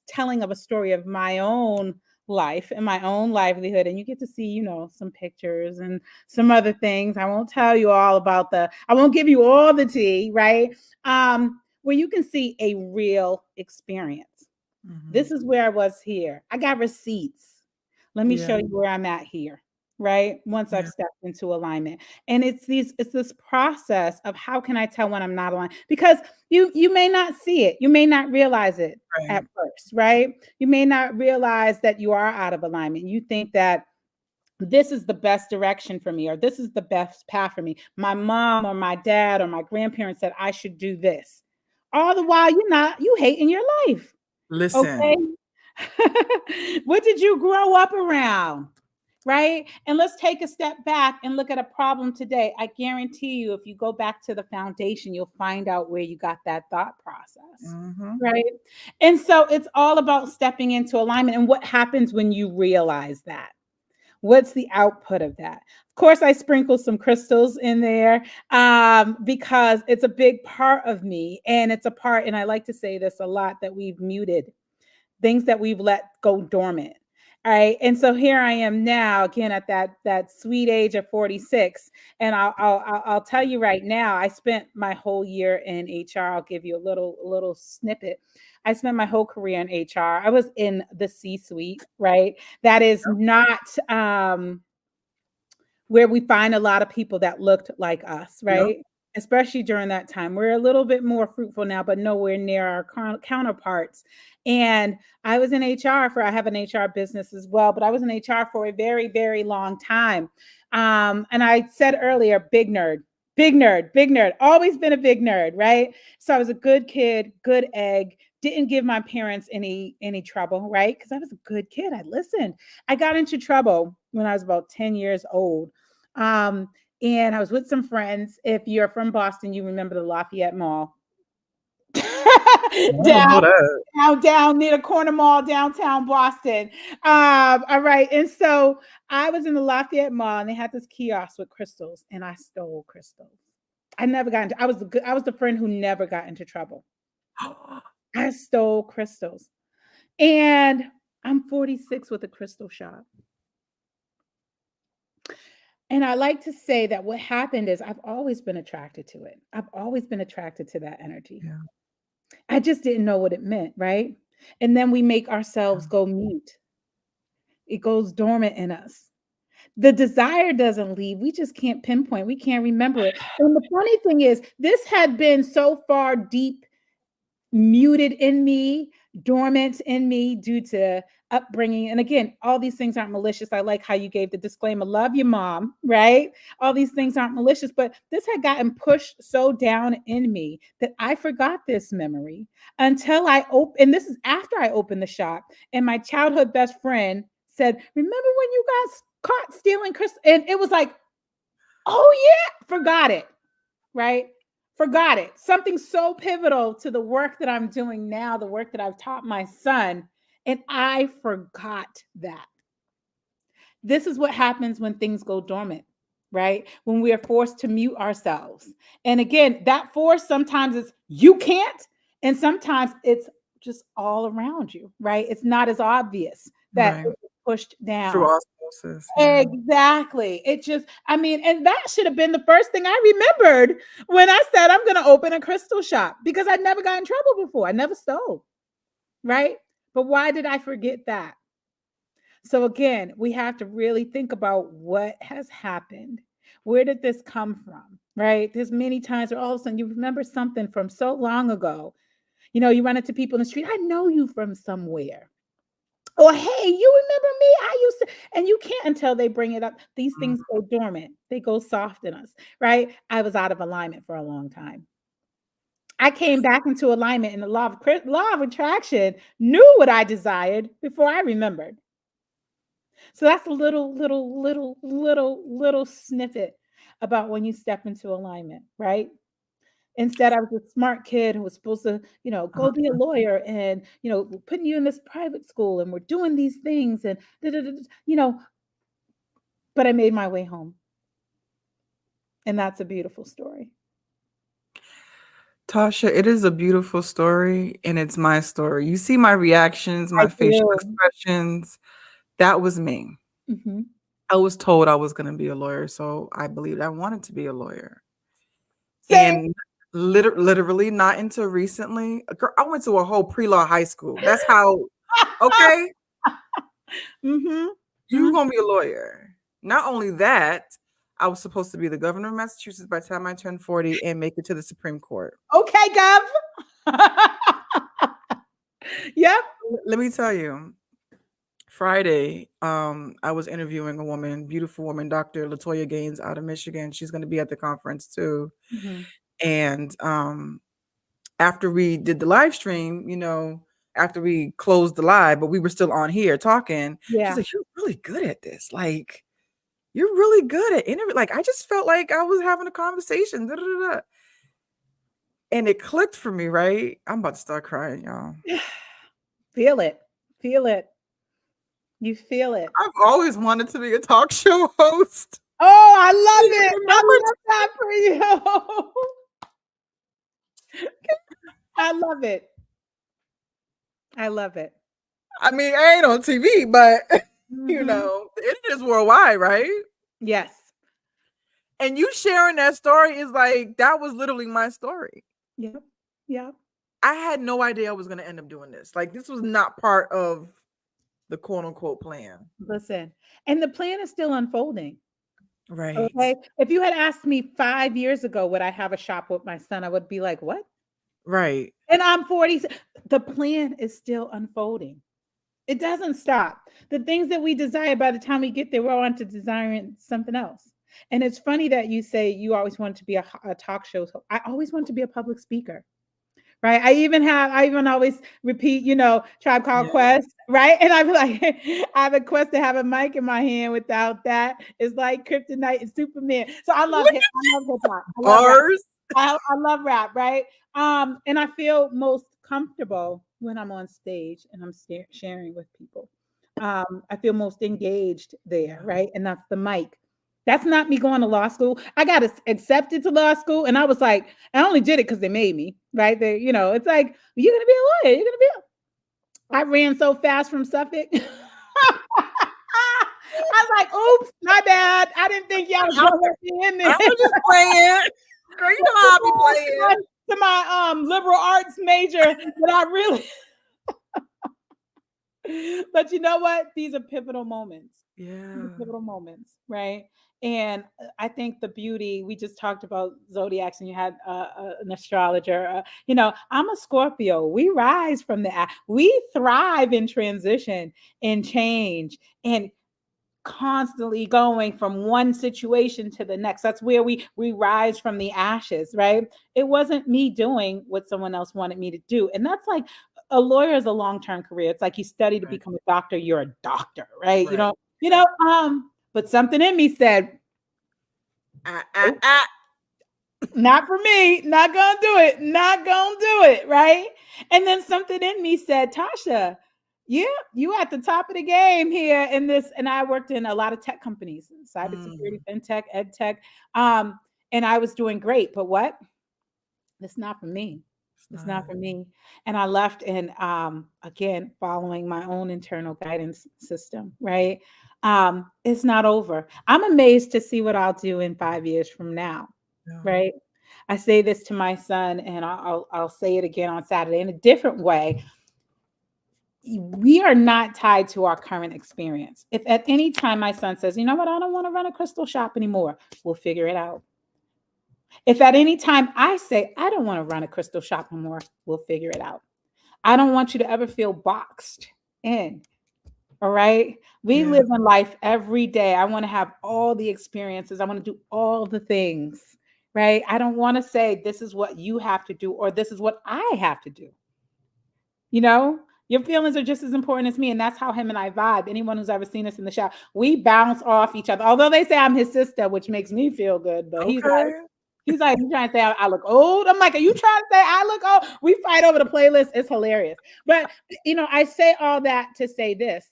telling of a story of my own life and my own livelihood, and you get to see some pictures and some other things. I won't tell you all about I won't give you all the tea, right? Where you can see a real experience. Mhm. This is where I was here. I got receipts. Let me Yeah. show you where I'm at here, right? Once I've Yeah. stepped into alignment. And it's this process of how can I tell when I'm not aligned? Because you may not see it. You may not realize it Right. at first, right? You may not realize that you are out of alignment. You think that this is the best direction for me, or this is the best path for me. My mom or my dad or my grandparents said I should do this. All the while you hating your life. Listen. Okay. What did you grow up around? right? And let's take a step back and look at a problem today. I guarantee you, if you go back to the foundation, you'll find out where you got that thought process. Mm-hmm. Right. And so it's all about stepping into alignment. And what happens when you realize that? What's the output of that? Of course, I sprinkle some crystals in there because it's a big part of me. And it's a part, and I like to say this a lot, that we've muted, things that we've let go dormant. All right. And so here I am now, again, at that sweet age of 46. And I'll tell you right now, I spent my whole year in HR. I'll give you a little snippet. I spent my whole career in HR. I was in the C-suite, right? That is not where we find a lot of people that looked like us, Yep. right? Especially during that time. We're a little bit more fruitful now, but nowhere near our counterparts. And I was in HR I have an HR business as well, but I was in HR for a very, very long time. And I said earlier, big nerd, big nerd, big nerd, always been a big nerd, right? So I was a good kid, good egg, didn't give my parents any trouble, right? Because I was a good kid. I listened. I got into trouble when I was about 10 years old. Um, and I was with some friends. If you're from Boston, you remember the Lafayette Mall. I don't down, know that. down near the corner mall, downtown Boston. All right. And so I was in the Lafayette Mall and they had this kiosk with crystals, and I stole crystals. I never got into I was the friend who never got into trouble. I stole crystals. And I'm 46 with a crystal shop. And I like to say that what happened is I've always been attracted to it. I've always been attracted to that energy. Yeah. I just didn't know what it meant, right? And then we make Yeah. ourselves go mute. It goes dormant in us. The desire doesn't leave. We just can't pinpoint. We can't remember it. And the funny thing is, this had been so far deep muted in me, dormant in me due to upbringing. And again, all these things aren't malicious. I like how you gave the disclaimer, love your mom, right? All these things aren't malicious, but this had gotten pushed so down in me that I forgot this memory until I opened, and this is after I opened the shop. And my childhood best friend said, remember when you got caught stealing crystal? And it was like, oh yeah, forgot it, right? Forgot it. Something so pivotal to the work that I'm doing now, the work that I've taught my son, and I forgot that. This is what happens when things go dormant, right? When we are forced to mute ourselves. And again, that force sometimes is you can't, and sometimes it's just all around you, right? It's not as obvious that Right. it's pushed Through down. osmosis. Yeah. Exactly. It just, I mean, and that should have been the first thing I remembered when I said I'm going to open a crystal shop, because I'd never got in trouble before. I never stole, right? But why did I forget that? So again, we have to really think about what has happened. Where did this come from? Right? There's many times where all of a sudden you remember something from so long ago. You know, you run into people in the street. I know you from somewhere. Or, hey, you remember me? I used to, and you can't until they bring it up. These Mm. things go dormant, they go soft in us, right? I was out of alignment for a long time. I came back into alignment, and the law of attraction knew what I desired before I remembered. So that's a little snippet about when you step into alignment, right? Instead, I was a smart kid who was supposed to, go be a lawyer, and, we're putting you in this private school and we're doing these things and, da, da, da, da, but I made my way home. And that's a beautiful story. Tasha, it is a beautiful story, and it's my story. You see my reactions, I my facial do. expressions. That was me. Hmm. I was told I was going to be a lawyer, so I believed I wanted to be a lawyer. Same. And literally, not until recently, girl, I went to a whole pre-law high school. That's how. Okay, Hmm. you gonna be a lawyer. Not only that, I was supposed to be the governor of Massachusetts by the time I turned 40 and make it to the Supreme Court. Okay, Gov. Yep. Let me tell you, Friday, I was interviewing a woman, beautiful woman, Dr. Latoya Gaines out of Michigan. She's going to be at the conference too. Hmm. And after we did the live stream, after we closed the live, but we were still on here talking. She's Yeah. like, "You're really good at this. Like, you're really good at interview." Like, I just felt like I was having a conversation. Da, da, da, da. And it clicked for me, right? I'm about to start crying, y'all. Feel it. Feel it. You feel it. I've always wanted to be a talk show host. Oh, I love it. I Remember? love that for you. I love it. I love it. I mean, I ain't on TV, but you Mhm. know, the internet is worldwide, right? Yes. And you sharing that story is like, that was literally my story. Yep. Yep. I had no idea I was going to end up doing this. Like, this was not part of the quote unquote plan. Listen, and the plan is still unfolding. Right. Okay. If you had asked me 5 years ago, would I have a shop with my son? I would be like, what? Right. And I'm 40. The plan is still unfolding. It doesn't stop. The things that we desire, by the time we get there, we're on to desiring something else. And it's funny that you say you always wanted to be a talk show. I always wanted to be a public speaker. Right. I even always repeat, Tribe Called Yeah. Quest. Right. And I'm like, I have a quest to have a mic in my hand. Without that, it's like kryptonite and Superman. So I love hip hop. I love rap. Bars. I love rap, right? And I feel most comfortable when I'm on stage and I'm sharing with people. I feel most engaged there, right? And that's the mic. That's not me going to law school. I got accepted to law school, and I was like, I only did it because they made me, right? It's like, you're gonna be a lawyer. You're gonna be. I ran so fast from Suffolk. I was like, oops, my bad. I didn't think y'all was gonna be in there. I was just playing. Girl, you know how I be playing. To my liberal arts major that I really but you know what? These are pivotal moments. Yeah. Pivotal moments, right? And I think the beauty, we just talked about zodiacs and you had an astrologer. I'm a Scorpio. We rise from we thrive in transition and change and constantly going from one situation to the next. That's where we rise from the ashes, right? It wasn't me doing what someone else wanted me to do. And that's like, a lawyer is a long-term career. It's like you study to Right. become a doctor, you're a doctor, right? Right. But something in me said, not for me, not gonna do it, not gonna do it, right? And then something in me said, Tasha, yeah, you at the top of the game here in this. And I worked in a lot of tech companies, cybersecurity, fintech, ed tech. And I was doing great, but what? It's not for me. It's not for me. And I left and again, following my own internal guidance system, right? It's not over. I'm amazed to see what I'll do in 5 years from now, Yeah. right? I say this to my son, and I'll say it again on Saturday in a different way. We are not tied to our current experience. If at any time my son says, you know what, I don't want to run a crystal shop anymore, we'll figure it out. If at any time I say, I don't want to run a crystal shop anymore, we'll figure it out. I don't want you to ever feel boxed in. All right. We live in life every day. I want to have all the experiences. I want to do all the things. Right. I don't want to say this is what you have to do or this is what I have to do. Your feelings are just as important as me. And that's how him and I vibe. Anyone who's ever seen us in the shower, we bounce off each other. Although they say I'm his sister, which makes me feel good. But he's like, you trying to say I look old? I'm like, are you trying to say I look old? We fight over the playlist. It's hilarious. But, I say all that to say this.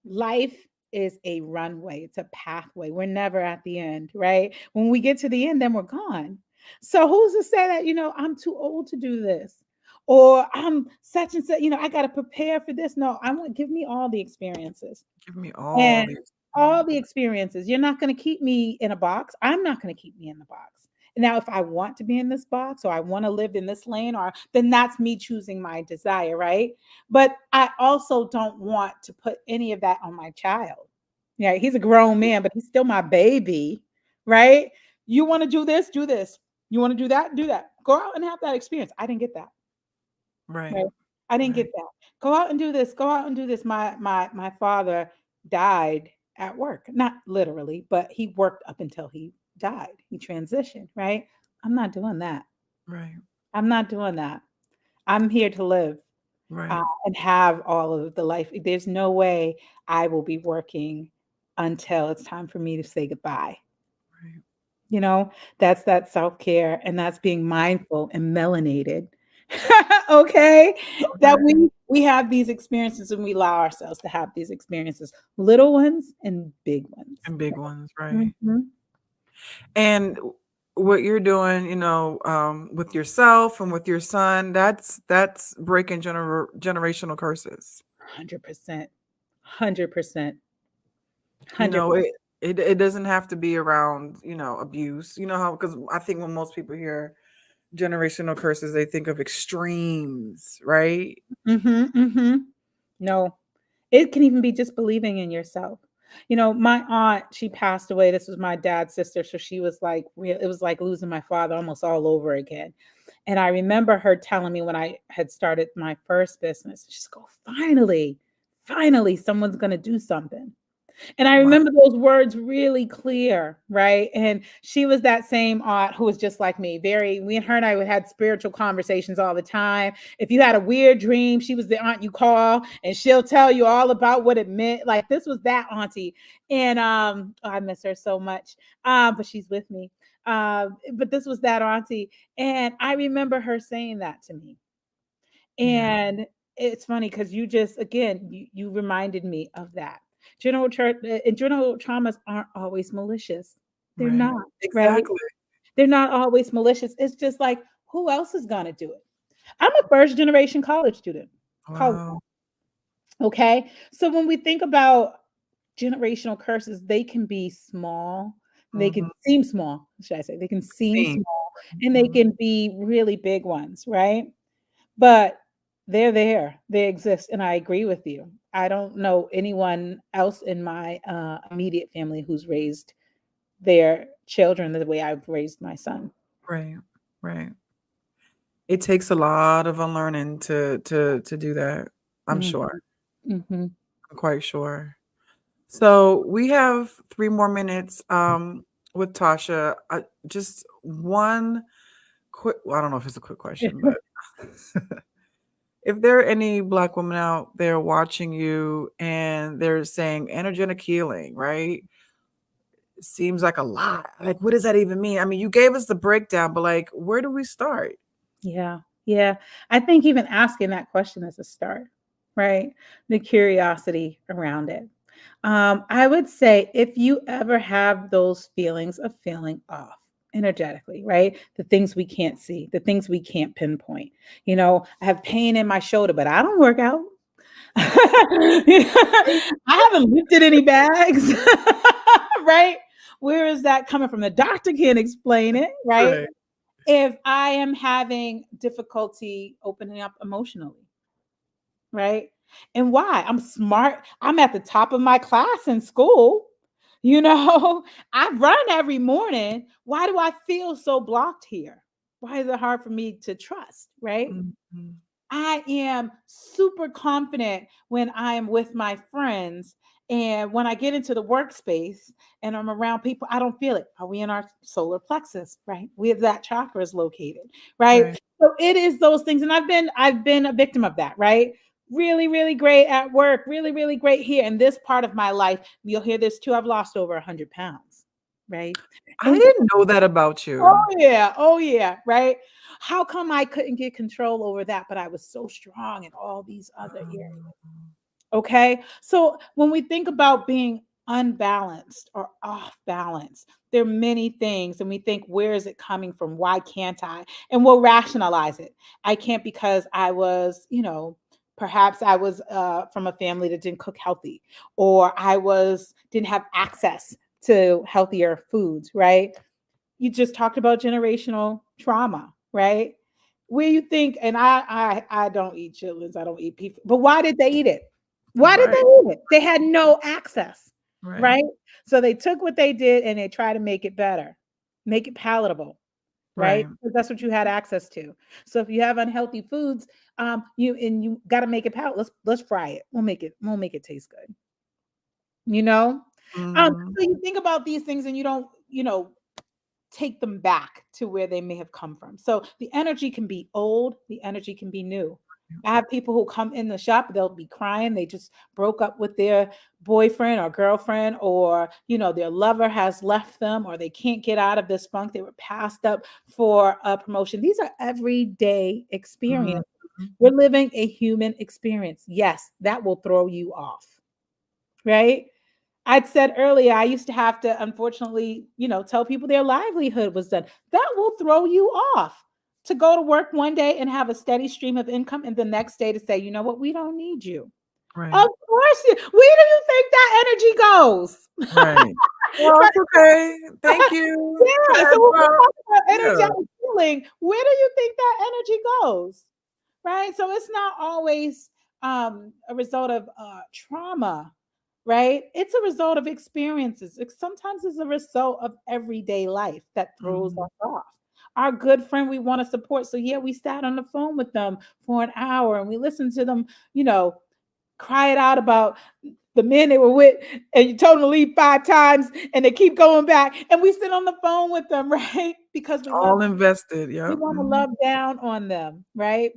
Life is a runway. It's a pathway. We're never at the end, right? When we get to the end, then we're gone. So who's to say that, I'm too old to do this? Or I'm such and such, I got to prepare for this. No, give me all the experiences. Give me all the experiences. You're not going to keep me in a box. I'm not going to keep me in the box. Now, if I want to be in this box or I want to live in this lane, then that's me choosing my desire, right? But I also don't want to put any of that on my child. Yeah, he's a grown man, but he's still my baby, right? You want to do this, do this. You want to do that, do that. Go out and have that experience. I didn't get that. Right. I didn't get that. Go out and do this. Go out and do this. My father died at work, not literally, but he worked up until he died. He transitioned, right? I'm not doing that. Right. I'm not doing that. I'm here to live. Right. and have all of the life. There's no way I will be working until it's time for me to say goodbye. Right. You know, that's that self-care and that's being mindful and melanated. Okay? That Okay. we have these experiences and we allow ourselves to have these experiences, little ones and big ones. And big ones, right. Mhm. And what you're doing, with yourself and with your son, that's breaking generational curses. 100%. 100%. You know, 100%. it doesn't have to be around, abuse. You know how, because I think when most people hear generational curses, they think of extremes, right? Mhm, mhm. No. It can even be just believing in yourself. You know, my aunt, she passed away. This was my dad's sister, so she was like real it was like losing my father almost all over again. And I remember her telling me when I had started my first business, she's go, finally, finally, someone's gonna do something. And I Wow. remember those words really clear, right? And she was that same aunt who was just like me. We and her and I would had spiritual conversations all the time. If you had a weird dream, she was the aunt you call and she'll tell you all about what it meant. Like this was that auntie. And I miss her so much. But she's with me. But this was that auntie. And I remember her saying that to me. Yeah. And it's funny because you just again you reminded me of that. General traumas aren't always malicious. They're Right. not, right? Exactly. They're not always malicious. It's just like who else is gonna do it? I'm a first generation college student. College, Wow. okay? So when we think about generational curses, they can be small. They can Mhm. seem small, should I say? They can seem Same. small and they Mhm. can be really big ones, right? But they're there. They exist, and I agree with you. I don't know anyone else in my, immediate family who's raised their children the way I've raised my son. Right. Right. It takes a lot of unlearning to do that. I'm Mhm, sure. mhm. I'm quite sure. So we have 3 more minutes with Tasha. Just one quick, well, I don't know if it's a quick question, but if there are any Black women out there watching you and they're saying energetic healing, right? Seems like a lot. Like, what does that even mean? I mean, you gave us the breakdown, but like, where do we start? Yeah, yeah. I think even asking that question is a start, right? The curiosity around it. I would say if you ever have those feelings of feeling off energetically, right? The things we can't see, the things we can't pinpoint. You know, I have pain in my shoulder, but I don't work out. I haven't lifted any bags, right? Where is that coming from? The doctor can't explain it, right? Right, If I am having difficulty opening up emotionally, right? And why? I'm smart. I'm at the top of my class in school. You know, I run every morning. Why do I feel so blocked here? Why is it hard for me to trust, right? mhm, I am super confident when I am with my friends. And when I get into the workspace and I'm around people, I don't feel it. Are we in our solar plexus? Right. We have that chakra is located. Right. right, So it is those things. And I've been a victim of that, right? Really, really great at work, really, really great here. In this part of my life, you'll hear this too. I've lost over 100 pounds. Right. I And so didn't know that about oh you. yeah, oh yeah, right? How come I couldn't get control over that, but I was so strong in all these other areas? Um, Okay. So when we think about being unbalanced or off balance, there are many things, and we think, where is it coming from? Why can't I? And we'll rationalize it. I can't because I was, perhaps I was from a family that didn't cook healthy, or didn't have access to healthier foods, right? You just talked about generational trauma, right? Where you think, and I don't eat chitlins, I don't eat beef, but why did they eat it? Why did they right, eat it? They had no access, right, right? So they took what they did and they try to make it better, make it palatable, right? right. Because that's what you had access to. So if you have unhealthy foods, you got to make it palatable. Let's fry it. We'll make it taste good. You know. Mhm, So you think about these things and you don't, take them back to where they may have come from. So the energy can be old, the energy can be new. I have people who come in the shop, they'll be crying. They just broke up with their boyfriend or girlfriend, or, their lover has left them, or they can't get out of this funk. They were passed up for a promotion. These are everyday experiences. We're living a human experience. Yes, that will throw you off, right? I'd said earlier, I used to have to, unfortunately, tell people their livelihood was done. That will throw you off to go to work one day and have a steady stream of income, and the next day to say, you know what, we don't need you. Right. Of course, where do you think that energy goes? Right. Well, it's okay. Thank you. Yeah. So when we talk about energetic healing, where do you think that energy goes? Right. So it's not always a result of trauma, right? It's a result of experiences. Sometimes it's a result of everyday life that throws us off. Our good friend we want to support. So yeah, we sat on the phone with them for an hour and we listened to them, cry it out about the men they were with, and you told them to leave 5 times and they keep going back. And we sit on the phone with them, right? Because we all invested. Yeah. We want to love down on them, right?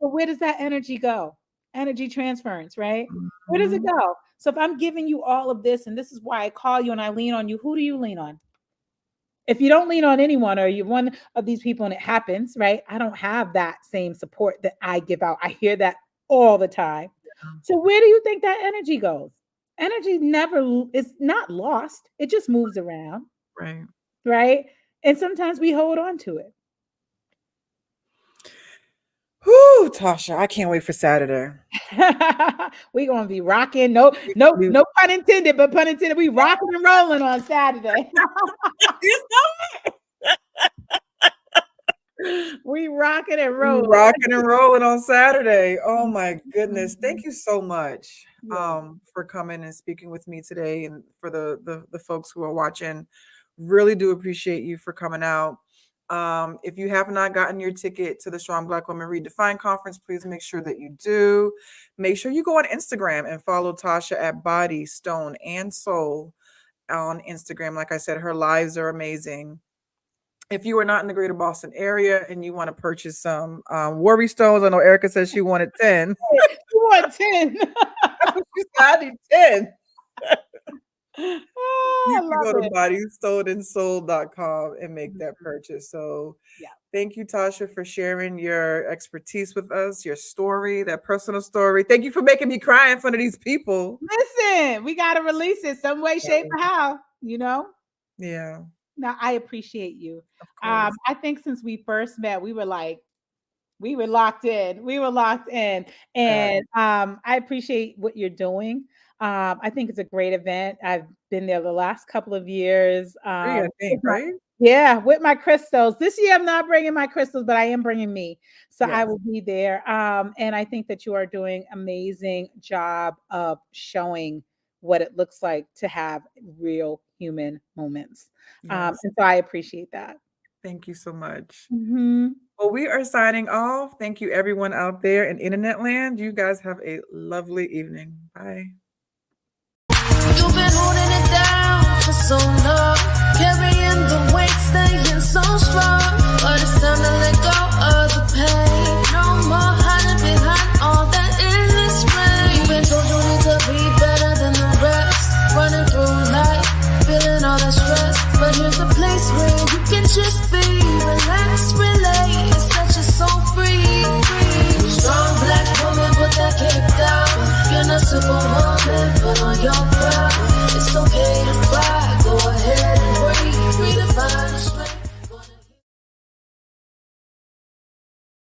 But where does that energy go? Energy transference, right? Where does it go? So if I'm giving you all of this, and this is why I call you and I lean on you, who do you lean on? If you don't lean on anyone, or you're one of these people and it happens, right? I don't have that same support that I give out. I hear that all the time. Yeah. So where do you think that energy goes? Energy is not lost. It just moves around. Right. Right. And sometimes we hold on to it. Whoo, Tasha, I can't wait for Saturday. We're gonna be rocking. No pun intended, but pun intended. We rocking and rolling on Saturday. We rocking and rolling. Rocking and rolling on Saturday. Oh my goodness. Thank you so much for coming and speaking with me today, and for the folks who are watching. Really do appreciate you for coming out. If you have not gotten your ticket to the Strong Black Women Redefined Conference, please make sure that you do. Make sure you go on Instagram and follow Tasha at Body, Stone, and Soul on Instagram. Like I said, her lives are amazing. If you are not in the greater Boston area and you want to purchase some worry stones, I know Erica says she wanted 10. You want 10. She said, I need 10. You can go to bodystoneandsoul.com and make that purchase. So thank you, Tasha, for sharing your expertise with us, your story, that personal story. Thank you for making me cry in front of these people. Listen, we got to release it some way, shape, or how, Yeah. No, I appreciate you. I think since we first met, we were locked in. And I appreciate what you're doing. I think it's a great event. I've been there the last couple of years. I think, right? Yeah, with my crystals. This year, I'm not bringing my crystals, but I am bringing me. So I will be there. And I think that you are doing an amazing job of showing what it looks like to have real human moments. And so I appreciate that. Thank you so much. Well, we are signing off. Thank you, everyone out there in Internet Land. You guys have a lovely evening. Bye. You've been holding it down for so long, carrying the weight, staying so strong, but it's time to let go of the pain. No more hiding behind all that endless rain. You've been told you need to be better than the rest, running through life, feeling all that stress, but here's a place where you can just be, relax, relate, and set your soul free. Strong black woman, put that kick down. You're not superwoman, put on your crown. It's okay to cry.